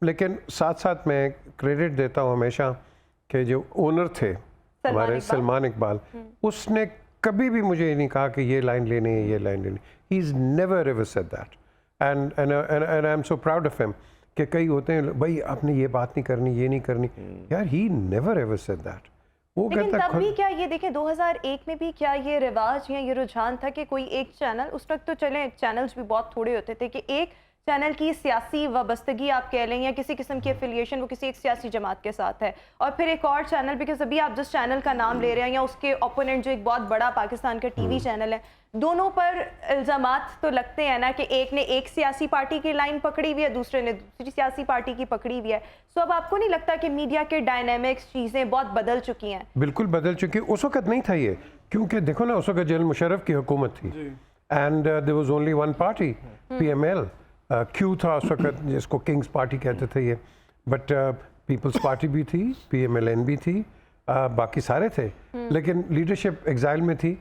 S5: लेकिन साथ साथ मैं क्रेडिट देता हूँ हमेशा कि जो ओनर थे हमारे सलमान इकबाल, उसने कभी भी मुझे नहीं कहा कि ये लाइन लेनी है, ये लाइन लेनी। He is never ever said that, and I am so proud of him कि कई होते हैं भाई आपने ये बात नहीं करनी, ये नहीं करनी, यार he never ever said that. वो
S1: लेकिन
S5: कहता
S1: तब भी क्या ये देखें 2001 में भी क्या ये रिवाज या ये रुझान था कि कोई एक चैनल, उस वक्त तो चले चैनल्स भी बहुत थोड़े होते थे, कि एक चैनल की सियासी वाबस्तगी आप कह लें या किसी किस्म की एफिलिएशन वो किसी एक सियासी जमात के साथ है, और फिर एक और चैनल, बिकॉज अभी आप जिस चैनल का नाम ले रहे हैं या उसके ओपोनेंट जो एक बहुत बड़ा पाकिस्तान का टीवी चैनल है, दोनों पर इल्ज़ामात तो लगते हैं ना कि एक ने एक सियासी पार्टी की लाइन पकड़ी हुई है, दूसरे ने दूसरी सियासी पार्टी की पकड़ी हुई है। सो अब आपको नहीं लगता कि मीडिया के डायनामिक्स चीज़ें बहुत बदल चुकी हैं?
S5: बिल्कुल बदल चुकी। उस वक्त नहीं था ये, क्योंकि देखो ना उस वक्त जनरल मुशर्रफ की हुकूमत थी and there was only one party, PML। Q था उस वक्त, जिसको किंग्स पार्टी कहते थे ये, बट पीपल्स पार्टी भी थी, PMLN भी थी, बाकी सारे थे। लेकिन लीडरशिप एग्जाइल में थी,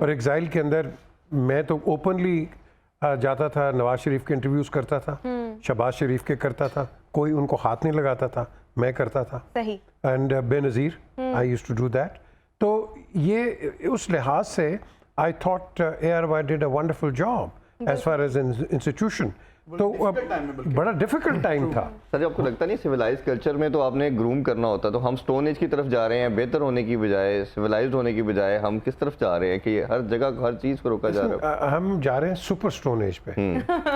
S5: और एग्जाइल के अंदर मैं तो ओपनली जाता था, नवाज शरीफ के इंटरव्यूज़ करता था, शहबाज शरीफ के करता था, कोई उनको हाथ नहीं लगाता था, मैं करता था।
S1: सही।
S5: And Benazir, I used to do that. तो ये उस लिहाज से I thought ARY did a wonderful job as far as institution. तो बड़ा डिफिकल्ट टाइम था।
S4: सर आपको लगता नहीं सिविलाइज कल्चर में तो आपने ग्रूम करना होता, तो हम स्टोन एज की तरफ जा रहे हैं, बेहतर होने की बजाय, सिविलाइज्ड होने की बजाय हम किस तरफ जा रहे हैं कि हर जगह हर चीज़ को रोका जा रहा है?
S5: हम जा रहे हैं सुपर स्टोन एज पे।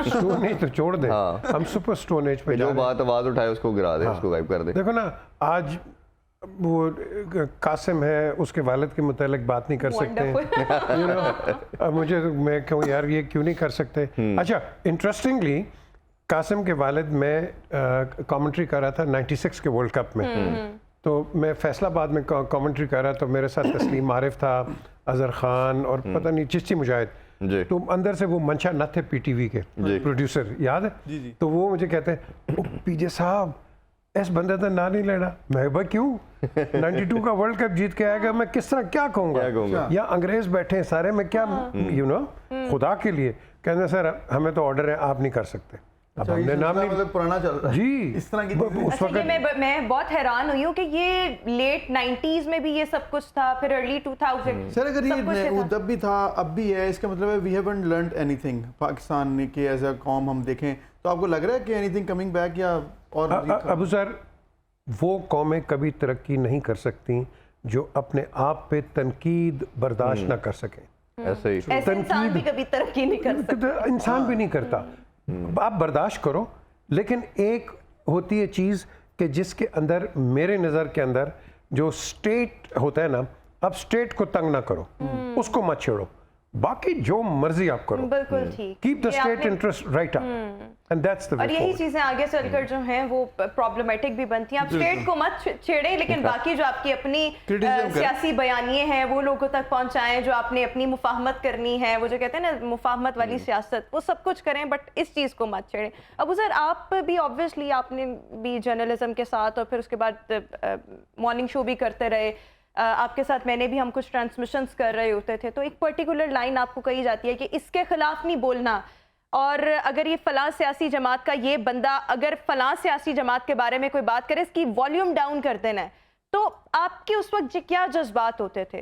S5: स्टोन एज तो छोड़ दें, हम सुपर स्टोन एज पे
S4: जो बात आवाज़ उठाए उसको गिरा दे, उसको गायब कर दे।
S5: देखो ना, आज वो कासिम है, उसके वालिद के मुतालिक बात नहीं कर सकते you know, मुझे मैं कहूँ यार ये क्यों नहीं कर सकते। अच्छा, इंटरेस्टिंगली कासिम के वालिद, मैं कमेंट्री कर रहा था 96 के वर्ल्ड कप में, तो मैं फैसलाबाद में कमेंट्री कर रहा, तो मेरे साथ तस्लीम आरिफ था, अजहर खान और पता नहीं चिश्ती मुजाहिद। तो अंदर से वो मंशा न थे PTV के प्रोड्यूसर, याद है? तो वो मुझे कहते हैं PJ साहब इस बंदे का ना नहीं लेना। मैं भाई क्यों, 92 का वर्ल्ड कप जीत के आएगा, मैं किस तरह क्या कहूँगा, या अंग्रेज बैठे हैं सारे, मैं क्या खुदा के लिए कहते सर हमें तो ऑर्डर है, आप नहीं कर सकते। अब हमने नाम नहीं,
S2: मतलब पुराना चल रहा है
S5: जी
S2: इस तरह की
S5: उस वक्त।
S1: मैं बहुत हैरान हुई हूँ कि ये लेट 90s में भी ये सब कुछ था, फिर अर्ली 2000
S2: सर अगर ये तब भी था अब भी है, इसका मतलब है we haven't learned anything Pakistan के एज अ कौम हम देखें तो आपको लग रहा है कि एनीथिंग कमिंग बैक या और
S5: अबू सर, वो कौमें कभी तरक्की नहीं कर सकती जो अपने आप पे तनकीद बर्दाश्त ना कर सकें।
S4: ऐसे ही
S1: ऐसे इंसान भी कभी तरक्की नहीं कर सकता।
S5: इंसान भी नहीं करता। आप बर्दाश्त करो, लेकिन एक होती है चीज़ कि जिसके अंदर, मेरे नज़र के अंदर जो स्टेट होता है ना, अब स्टेट को तंग ना करो, उसको मत छेड़ो, बाकी जो मर्जी आप करो,
S1: बिल्कुल ठीक,
S5: keep the state interest right up, and that's the way.
S1: और यही चीजें आगे चलकर जो हैं वो प्रॉब्लमेटिक भी बनती हैं। आप स्टेट को मत छेड़ें, लेकिन बाकी जो आपकी अपनी सियासी बयानिए हैं वो लोगों तक पहुंचाएं, जो आपने अपनी मुफाहमत करनी है, वो जो कहते हैं ना मुफाहमत वाली सियासत, वो सब कुछ करें, बट इस चीज़ को मत छेड़ें। अब सर आप भी ऑब्वियसली आपने भी जर्नलिज्म के साथ और फिर उसके बाद मॉर्निंग शो भी करते रहे, आपके साथ मैंने भी, हम कुछ ट्रांसमिशंस कर रहे होते थे, तो एक पर्टिकुलर लाइन आपको कही जाती है कि इसके खिलाफ नहीं बोलना, और अगर ये फलां सियासी जमात का ये बंदा अगर फलां सियासी जमात के बारे में कोई बात करे, इसकी वॉल्यूम डाउन कर देना है। तो आपके उस वक्त क्या जज्बात होते थे?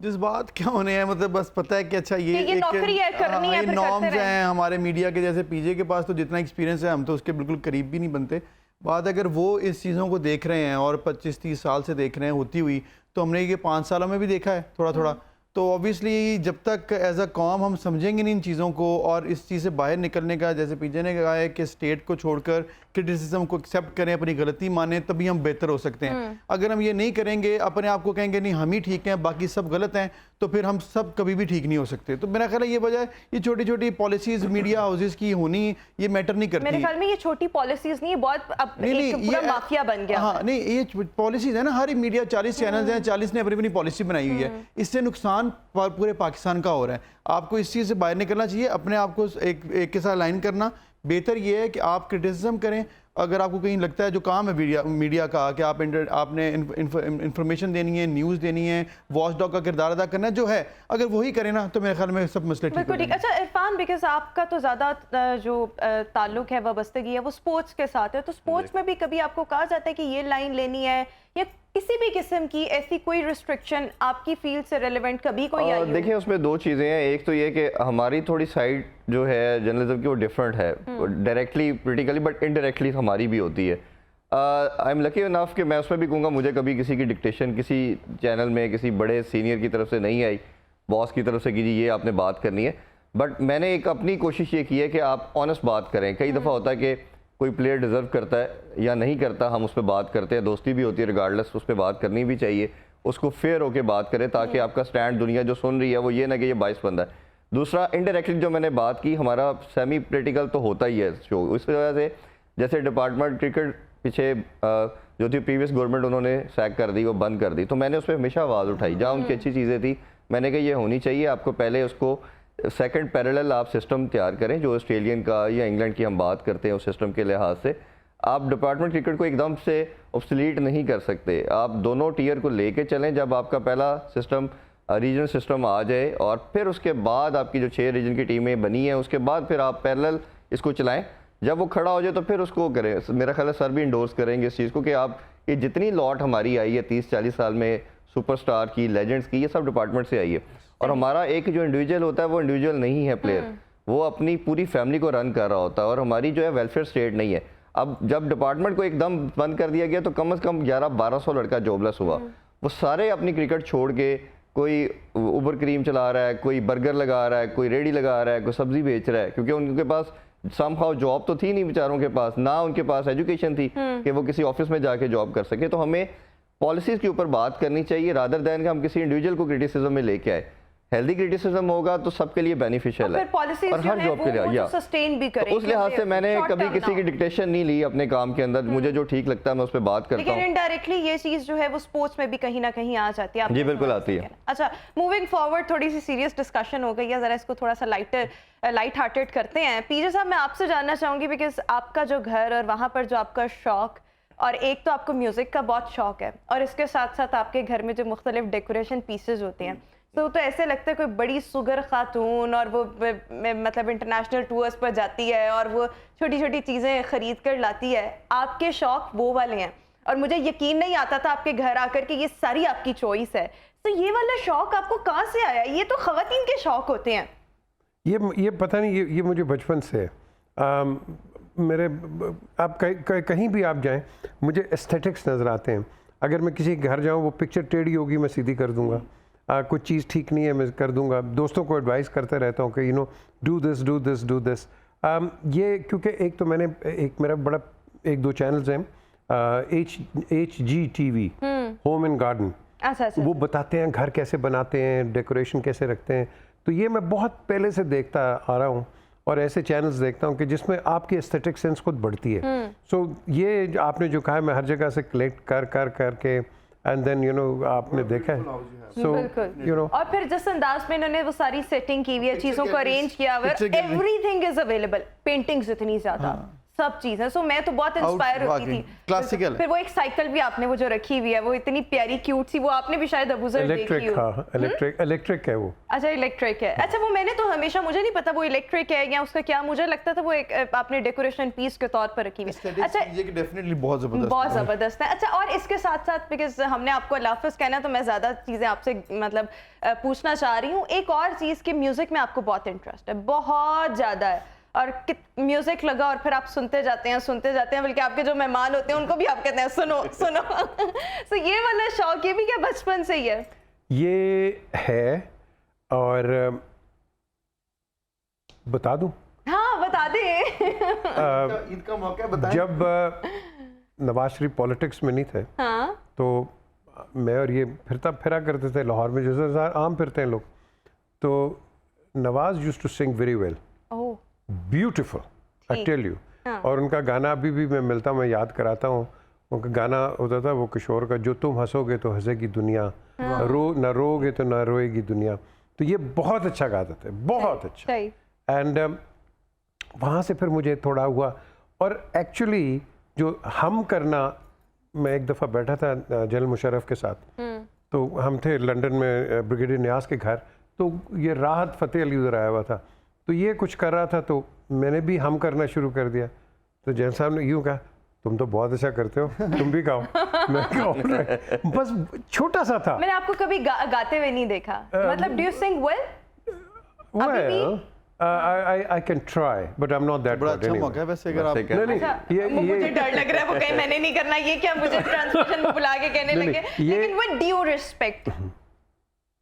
S2: जज्बात क्या होने हैं, मतलब बस पता है कि अच्छा ये
S1: नौकरी है, करनी है, फिर
S2: नॉर्म्स हैं हमारे मीडिया के, जैसे PJ के पास तो जितना एक्सपीरियंस है हम तो उसके बिल्कुल करीब भी नहीं बनते। बात अगर वो इस चीज़ों को देख रहे हैं और 25-30 साल से देख रहे हैं होती हुई, तो हमने ये 5 सालों में भी देखा है थोड़ा थोड़ा। तो ऑब्वियसली जब तक एज अ कॉम हम समझेंगे नहीं इन चीज़ों को और इस चीज़ से बाहर निकलने का, जैसे PJ ने कहा है कि स्टेट को छोड़कर क्रिटिसिज्म को एक्सेप्ट करें, अपनी गलती माने, तभी हम बेहतर हो सकते हैं। अगर हम ये नहीं करेंगे, अपने आप को कहेंगे नहीं हम ही ठीक हैं बाकी सब गलत हैं, तो फिर हम सब कभी भी ठीक नहीं हो सकते। तो मेरा ख्याल है ये वजह है, ये छोटी छोटी पॉलिसीज़ मीडिया हाउसेज़ की होनी ये मैटर नहीं करती।
S1: मेरे ख्याल में ये छोटी पॉलिसीज नहीं, बहुत अब एक पूरा माफिया बन गया।
S2: हाँ नहीं, ये पॉलिसीज़ है ना, हर मीडिया 40 चैनल्स हैं, 40 ने अपनी अपनी पॉलिसी बनाई हुई है, इससे नुकसान पूरे पाकिस्तान का हो रहा है। आपको इस चीज़ से बाहर निकलना चाहिए, अपने आप को एक के साथ लाइन करना। बेहतर ये है कि आप क्रिटिसिज्म करें, अगर आपको कहीं लगता है जो काम है मीडिया का कि आपने इंफॉर्मेशन देनी है, न्यूज़ देनी है, वॉच डॉग का किरदार अदा करना है, जो है अगर वही करें ना तो मेरे ख्याल में सब मसले ठीक हो
S1: बिल्कुल ठीक।
S2: जाएंगे।
S1: अच्छा इरफान, बिकॉज आपका तो ज़्यादा जो ताल्लुक है वाबस्तगी है वो स्पोर्ट्स के साथ है, तो स्पोर्ट्स में भी कभी आपको कहा जाता है कि ये लाइन लेनी है, या किसी भी किस्म की ऐसी कोई रिस्ट्रिक्शन आपकी फील्ड से रेलेवेंट कभी कोई आई हो?
S4: देखिए उसमें दो चीज़ें हैं। एक तो ये कि हमारी थोड़ी साइड जो है जर्नलिज्म की वो डिफरेंट है, डायरेक्टली पोलिटिकली, बट इनडायरेक्टली हमारी भी होती है। आई एम लकी इनफ कि मैं उसमें भी कहूँगा मुझे कभी किसी की डिक्टेशन किसी चैनल में किसी बड़े सीनियर की तरफ से नहीं आई, बॉस की तरफ से कि जी ये आपने बात करनी है। बट मैंने एक अपनी कोशिश ये की है कि आप ऑनेस्ट बात करें। कई दफ़ा होता है कि कोई प्लेयर डिज़र्व करता है या नहीं करता, हम उस पर बात करते हैं, दोस्ती भी होती है रिगार्डलेस, उस पर बात करनी भी चाहिए, उसको फेयर होकर बात करें ताकि आपका स्टैंड दुनिया जो सुन रही है वो ये ना कि ये बाइस बंदा है। दूसरा, इनडायरेक्टली जो मैंने बात की, हमारा सेमी पोलिटिकल तो होता ही है शो। इस वजह से जैसे डिपार्टमेंट क्रिकेट पीछे जो थी प्रीवियस गवर्नमेंट उन्होंने सैक कर दी, वो बंद कर दी, तो मैंने उस पर हमेशा आवाज़ उठाई जहाँ उनकी अच्छी चीज़ें थी। मैंने कहा ये होनी चाहिए, आपको पहले उसको सेकंड पैरेलल आप सिस्टम तैयार करें, जो ऑस्ट्रेलियन का या इंग्लैंड की हम बात करते हैं उस सिस्टम के लिहाज से। आप डिपार्टमेंट क्रिकेट को एकदम से ऑब्सोलीट नहीं कर सकते, आप दोनों टीयर को लेके चलें। जब आपका पहला सिस्टम रीजनल सिस्टम आ जाए और फिर उसके बाद आपकी जो 6 रीजन की टीमें बनी हैं उसके बाद फिर आप पैरेलल इसको चलाएं। जब वो खड़ा हो जाए तो फिर उसको करें। मेरा ख्याल है सर भी इंडोर्स करेंगे इस चीज़ को कि आप ये जितनी लॉट हमारी आई है 30-40 साल में सुपरस्टार की, लेजेंड्स की, ये सब डिपार्टमेंट से आई है। और हमारा एक जो इंडिविजुअल होता है वो इंडिविजुअल नहीं है प्लेयर, वो अपनी पूरी फैमिली को रन कर रहा होता है, और हमारी जो है वेलफेयर स्टेट नहीं है। अब जब डिपार्टमेंट को एकदम बंद कर दिया गया तो कम से कम 1100-1200 लड़का जॉबलेस हुआ। वो सारे अपनी क्रिकेट छोड़ के, कोई उबर क्रीम चला रहा है, कोई बर्गर लगा रहा है, कोई रेडी लगा रहा है, कोई सब्जी बेच रहा है, क्योंकि उनके पास समहाउ जॉब तो थी नहीं बेचारों के पास, ना उनके पास एजुकेशन थी कि वो किसी ऑफिस में जाके जॉब कर सके। तो हमें पॉलिसीज़ के ऊपर बात करनी चाहिए रादर दैन कि हम किसी इंडिविजुअल को क्रिटिसिज्म में लेके आए। हेल्दी क्रिटिसिज्म होगा तो सबके लिए बेनिफिशियल है और हर जॉब के लिए या
S1: सस्टेन भी करें।
S4: तो उस लिहाज से मैंने कभी किसी की डिक्टेशन नहीं ली अपने काम के अंदर। मुझे जो ठीक लगता है मैं उस पर बात करता हूँ।
S1: लेकिन इनडायरेक्टली ये चीज जो है वो स्पोर्ट्स में भी कहीं ना कहीं आ जाती है।
S4: जी बिल्कुल आती है।
S1: अच्छा, मूविंग फॉरवर्ड, थोड़ी सी सीरियस डिस्कशन हो गई है, जरा इसको थोड़ा सा लाइट हार्टेड करते हैं। पीजे साहब, मैं आपसे जानना चाहूंगी बिकॉज आपका जो घर और वहाँ पर जो आपका शौक, और एक तो आपको म्यूजिक का बहुत शौक है और इसके साथ साथ आपके घर में जो मुख्तलिफ डेकोरेशन पीसेज होते हैं, तो ऐसे लगता है कोई बड़ी सुगर खातून और वो मतलब इंटरनेशनल टूर्स पर जाती है और वो छोटी छोटी चीज़ें ख़रीद कर लाती है। आपके शौक वो वाले हैं और मुझे यकीन नहीं आता था आपके घर आकर कि ये सारी आपकी चॉइस है। तो ये वाला शौक आपको कहाँ से आया? ये तो ख़वातीन के शौक होते हैं।
S5: ये पता नहीं, ये मुझे बचपन से मेरे आप कहीं भी आप जाएं मुझे एस्थेटिक्स नज़र आते हैं। अगर मैं किसी के घर जाऊं वो पिक्चर टेढ़ी होगी मैं सीधी कर दूंगा, कुछ चीज़ ठीक नहीं है मैं कर दूंगा। दोस्तों को एडवाइस करते रहता हूँ कि you know do this do this do this. ये क्योंकि एक तो मैंने मेरा बड़ा 1-2 चैनल्स हैं, HGTV होम एंड गार्डन,
S1: अच्छा।
S5: वो बताते हैं घर कैसे बनाते हैं, डेकोरेशन कैसे रखते हैं। तो ये मैं बहुत पहले से देखता आ रहा हूँ और ऐसे चैनल्स देखता हूँ कि जिसमें आपकी एस्थेटिक सेंस खुद बढ़ती है। सो ये आपने जो कहा है मैं हर जगह से कलेक्ट करके एंड देन यू नो आपने देखा है। सो यू नो,
S1: और फिर जिस अंदाज में इन्होंने वो सारी सेटिंग की हुई है, चीज़ों को अरेंज किया हुआ है, एवरीथिंग इज अवेलेबल, पेंटिंग्स इतनी ज़्यादा, सब चीज़ें। सो मैं तो बहुत इंस्पायर होती थी।
S2: क्लासिकल।
S1: फिर वो एक साइकिल भी आपने वो जो रखी हुई है वो इतनी प्यारी क्यूट सी, वो आपने भी शायद अबूजर देखी हो।
S5: हाँ, इलेक्ट्रिक है वो।
S1: अच्छा, इलेक्ट्रिक है। अच्छा, वो मैंने तो हमेशा, मुझे नहीं पता वो इलेक्ट्रिक है या उसका क्या, मुझे लगता था वो एक आपने डेकोरेशन पीस के तौर पर रखी हुई है। अच्छा,
S2: ये डेफिनेटली बहुत
S1: ज़बरदस्त है। अच्छा, और इसके साथ साथ बिकॉज हमने आपको अल्लाह हाफ़िज़ कहना है तो मैं ज़्यादा चीज़ें आपसे मतलब पूछना चाह रही हूँ। एक और चीज़ कि म्यूज़िक में आपको बहुत इंटरेस्ट है, बहुत ज़्यादा है, और म्यूजिक लगा और फिर आप सुनते जाते हैं, बल्कि आपके जो मेहमान होते हैं उनको भी आप कहते हैं सुनो सुनो। तो ये वाला शौक ये भी क्या बचपन से ही है? ये
S5: है, और बता दूं?
S1: हाँ बता दे।
S2: ईद का मौका है, बताएं।
S5: जब नवाज शरीफ पॉलिटिक्स में नहीं थे
S1: हाँ,
S5: तो मैं और ये फिरा करते थे लाहौर में, जैसे आम फिरते हैं लोग, तो Nawaz used to sing very well,
S1: oh
S5: beautiful, I tell you.
S1: हाँ।
S5: और उनका गाना अभी भी मैं मिलता हूँ, मैं याद कराता हूँ। उनका गाना होता था वो किशोर का, जो तुम हंसोगे तो हंसेगी दुनिया, ना रोगे तो ना रोएगी दुनिया। तो ये बहुत अच्छा गाते थे, बहुत अच्छा।
S1: सही।
S5: एंड वहाँ से फिर मुझे थोड़ा हुआ, और एक्चुअली जो हम करना, मैं एक दफ़ा बैठा था जनरल मुशर्रफ के साथ, तो हम थे लंदन में ब्रिगेडियर नियाज के घर, तो ये राहत फ़तेह अली उधर आया हुआ था, तो ये कुछ कर रहा था, तो मैंने भी हम करना शुरू कर दिया। तो जैन साहब ने यूँ कहा, तुम तो बहुत अच्छा करते हो, तुम भी गाओ। मैं गाओ, बस छोटा सा था।
S1: मैंने आपको कभी गाते हुए नहीं देखा, मतलब do you sing well?
S5: Well, I can try, but I'm not that
S2: बड़ा
S5: good
S2: अच्छा
S5: anyway.
S2: मौका है वैसे अगर आप
S5: नहीं,
S1: अच्छा, मुझे डर लग रहा है वो कहीं मैंने नहीं करना, ये क्या मुझे ट्रांसलेशन में बुला के कहने
S5: नहीं,
S1: लगे।
S5: नहीं, ये-
S1: लेकिन विद ड्यू रिस्पेक्ट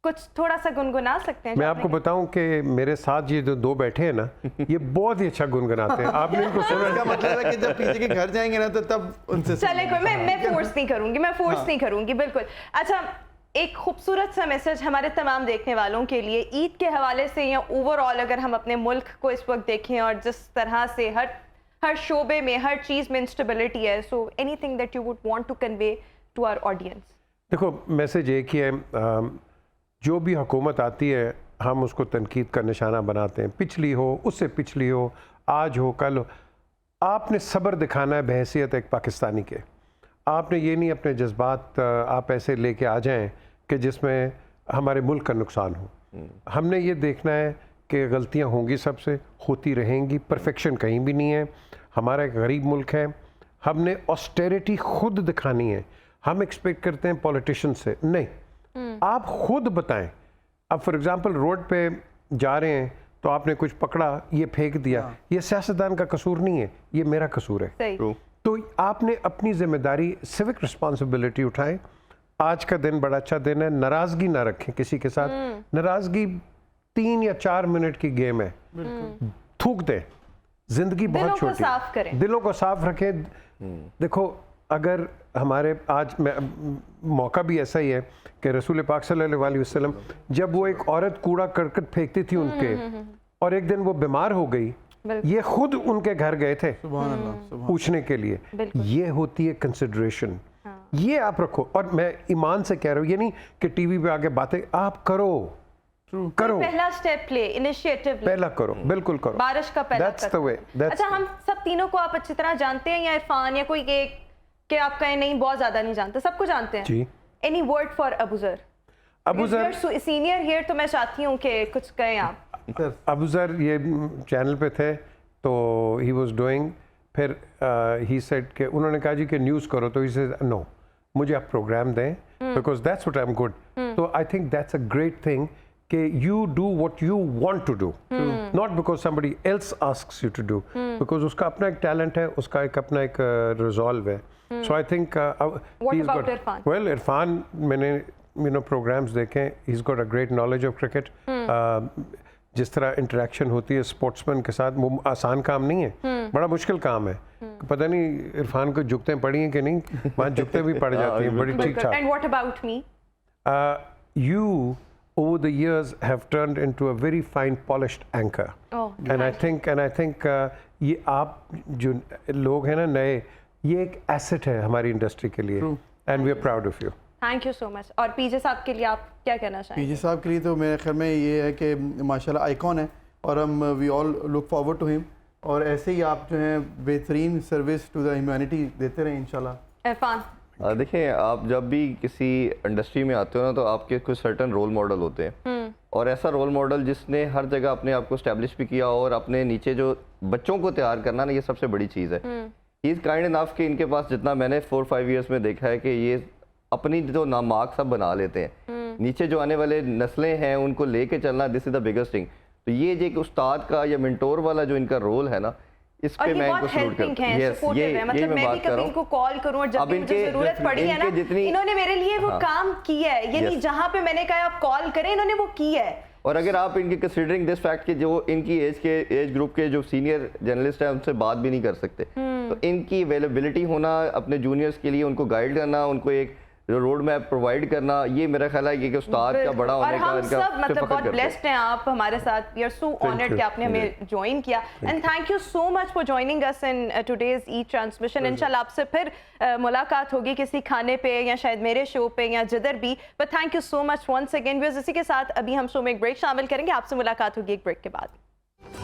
S1: कुछ थोड़ा सा गुनगुना सकते हैं?
S5: मैं आपको बताऊं कि मेरे साथ ये जो दो बैठे हैं ना, ये बहुत ही अच्छा गुनगुनाते हैं। आपने इनको सुना?
S2: इसका मतलब है कि जब पीछे के घर जाएंगे ना तो तब उनसे
S1: चले कोई, मैं फोर्स नहीं करूंगी, मैं फोर्स नहीं करूंगी, बिल्कुल। अच्छा, एक खूबसूरत सा मैसेज हमारे तमाम देखने वालों के लिए ईद के हवाले से, या ओवरऑल अगर हम अपने मुल्क को इस वक्त देखें और जिस तरह से हर शोबे में, हर चीज़ में इंस्टेबिलिटी है, so anything that you would want to convey to our audience?
S5: देखो, मैसेज एक ही है, जो भी हुकूमत आती है हम उसको तनकीद का निशाना बनाते हैं, पिछली हो, उससे पिछली हो, आज हो, कल हो। आपने सब्र दिखाना है बहैसियत एक पाकिस्तानी के। आपने ये नहीं अपने जज्बात आप ऐसे लेके आ जाएं कि जिसमें हमारे मुल्क का नुकसान हो। हमने ये देखना है कि गलतियां होंगी, सबसे होती रहेंगी, परफेक्शन कहीं भी नहीं है। हमारा एक गरीब मुल्क है, हमने ऑस्टेरिटी खुद दिखानी है। हम एक्सपेक्ट करते हैं पॉलिटिशियन से, नहीं, आप खुद बताएं। अब फॉर एग्जांपल रोड पे जा रहे हैं तो आपने कुछ पकड़ा, ये फेंक दिया, ये सियासतदान का कसूर नहीं है, ये मेरा कसूर है।
S1: सही।
S5: तो आपने अपनी जिम्मेदारी, सिविक रिस्पॉन्सिबिलिटी उठाएं। आज का दिन बड़ा अच्छा दिन है, नाराज़गी ना रखें किसी के साथ। नाराज़गी 3 या 4 मिनट की गेम है, थूक दें। जिंदगी बहुत
S1: दिलों को
S5: छोटी है,
S1: साफ करें।
S5: दिलों को साफ रखें। देखो, अगर हमारे आज मौका भी ऐसा ही है कि रसूल पाक सल्लल्लाहु अलैहि वसल्लम, जब वो एक औरत कूड़ा करकट फेंकती थी उनके, और एक दिन वो बीमार हो गई, ये खुद उनके घर गए थे
S2: सुभान अल्लाह, सुभान।
S5: पूछने के लिए। ये होती है कंसिडरेशन, ये आप रखो। और मैं ईमान से कह रहा हूँ, ये नहीं कि टीवी पे आके बातें आप करो, करो,
S1: पहला स्टेप ले, इनिशिएटिव ले,
S5: पहला करो, बिल्कुल करो।
S1: बारिश का पहला
S5: That's
S1: Kadam.
S5: the way, that's
S1: अच्छा,
S5: the
S1: हम सब तीनों को आप अच्छी तरह जानते हैं, या इरफान या कोई एक कि आप कहें नहीं बहुत ज्यादा नहीं जानते? सबको जानते हैं
S5: जी।
S1: Any word for Abuzar?
S5: Abuzar,
S1: senior here, तो मैं चाहती हूँ कि कुछ कहें आप।
S5: अबूजर ये चैनल पे थे, तो ही वाज डूइंग, फिर ही सेड कि उन्होंने कहा जी कि न्यूज़ करो, तो ही सेड नो, मुझे आप प्रोग्राम दें, because that's what I am good. तो I think that's a great thing कि you do what you want to do, not because somebody else asks you to do, because उसका अपना एक टैलेंट है, उसका एक अपना एक रिजॉल्व है। So I think
S1: What about Irfan?
S5: Well, Irfan मैंने प्रोग्राम्स देखे, he is got a great knowledge of cricket. जिस तरह इंटरेक्शन होती है स्पोर्ट्समैन के साथ, वो आसान काम नहीं है, बड़ा मुश्किल काम है। पता नहीं इरफान को जुगतें पड़ी हैं कि नहीं, वहाँ जुगतें भी पड़ जाती हैं बड़ी ठीक ठाक।
S1: And what about me?
S5: You over the years have turned into a very fine polished anchor.
S1: Oh,
S5: and I think ये आप जो लोग हैं ना नए, ये एक एसेट है हमारी इंडस्ट्री के लिए, and we are proud of you.
S1: Thank you so much. और पीजे साहब के लिए आप क्या कहना चाहेंगे?
S2: पीजी साहब के लिए तो मेरे ख्याल में ये है कि माशाल्लाह आइकॉन है, और हम we all look forward to him, और ऐसे ही आप जो हैं बेहतरीन सर्विस टू द ह्यूमैनिटी देते रहें इंशाल्लाह।
S1: इरफान?
S4: देखिए, आप जब भी किसी इंडस्ट्री में आते हो ना, तो आपके कुछ सर्टन रोल मॉडल होते हैं, और ऐसा रोल मॉडल जिसने हर जगह अपने आप को स्टैब्लिश भी किया, और अपने नीचे जो बच्चों को तैयार करना ना, ये सबसे बड़ी चीज़ है। ही इज़ काइंड इनफ कि इनके पास जितना मैंने 4-5 ईयर्स में देखा है कि ये अपनी जो नामार्क सब बना लेते हैं, नीचे जो आने वाले नस्लें हैं उनको लेके चलना, this is the biggest thing. तो ये जो एक उस्ताद का या मेंटोर वाला जो इनका रोल है ना, इस
S1: और
S4: पे
S1: ये
S4: मैं
S1: बहुत
S4: इनको सल्यूट
S1: हेल्पिंग
S4: करता
S1: है,
S4: हूं।
S1: सपोर्टिव है, मतलब मैं भी कभी इनको कॉल करूं, और जब
S4: अब
S1: भी मुझे
S4: इनके-
S1: जरूरत पड़ी है ना,
S4: इनके जितनी-
S1: इन्होंने मेरे लिए वो काम किया है, यानी जहां पे मैंने कहा आप कॉल करें, इन्होंने वो किया है।
S4: और अगर आप इनके कंसीडरिंग दिस फैक्ट कि जो इनकी एज ग्रुप के जो सीनियर जर्नलिस्ट हैं उनसे बात भी नहीं कर सकते, तो इनकी अवेलेबिलिटी होना अपने जूनियर्स के लिए, उनको गाइड करना, उनको एक जो रोड मैप प्रोवाइड करना, ये मेरा ख्याल है कि उस्ताद का बड़ा
S1: और
S4: होने का
S1: हम
S4: इनका
S1: सब मतलब
S4: फ़ख्र
S1: बहुत
S4: करते हैं।
S1: ब्लेस्ड हैं आप हमारे साथ। We are so honoured
S5: you.
S1: कि आपने हमें ज्वाइन किया and thank you so much for joining us in today's Eid transmission. इंशाल्लाह आपसे फिर मुलाकात होगी किसी खाने पे या शायद मेरे शो पे या जिधर भी, but thank you so much once again. इसी के साथ अभी हम शो में एक ब्रेक शामिल करेंगे, आपसे मुलाकात होगी एक ब्रेक के बाद।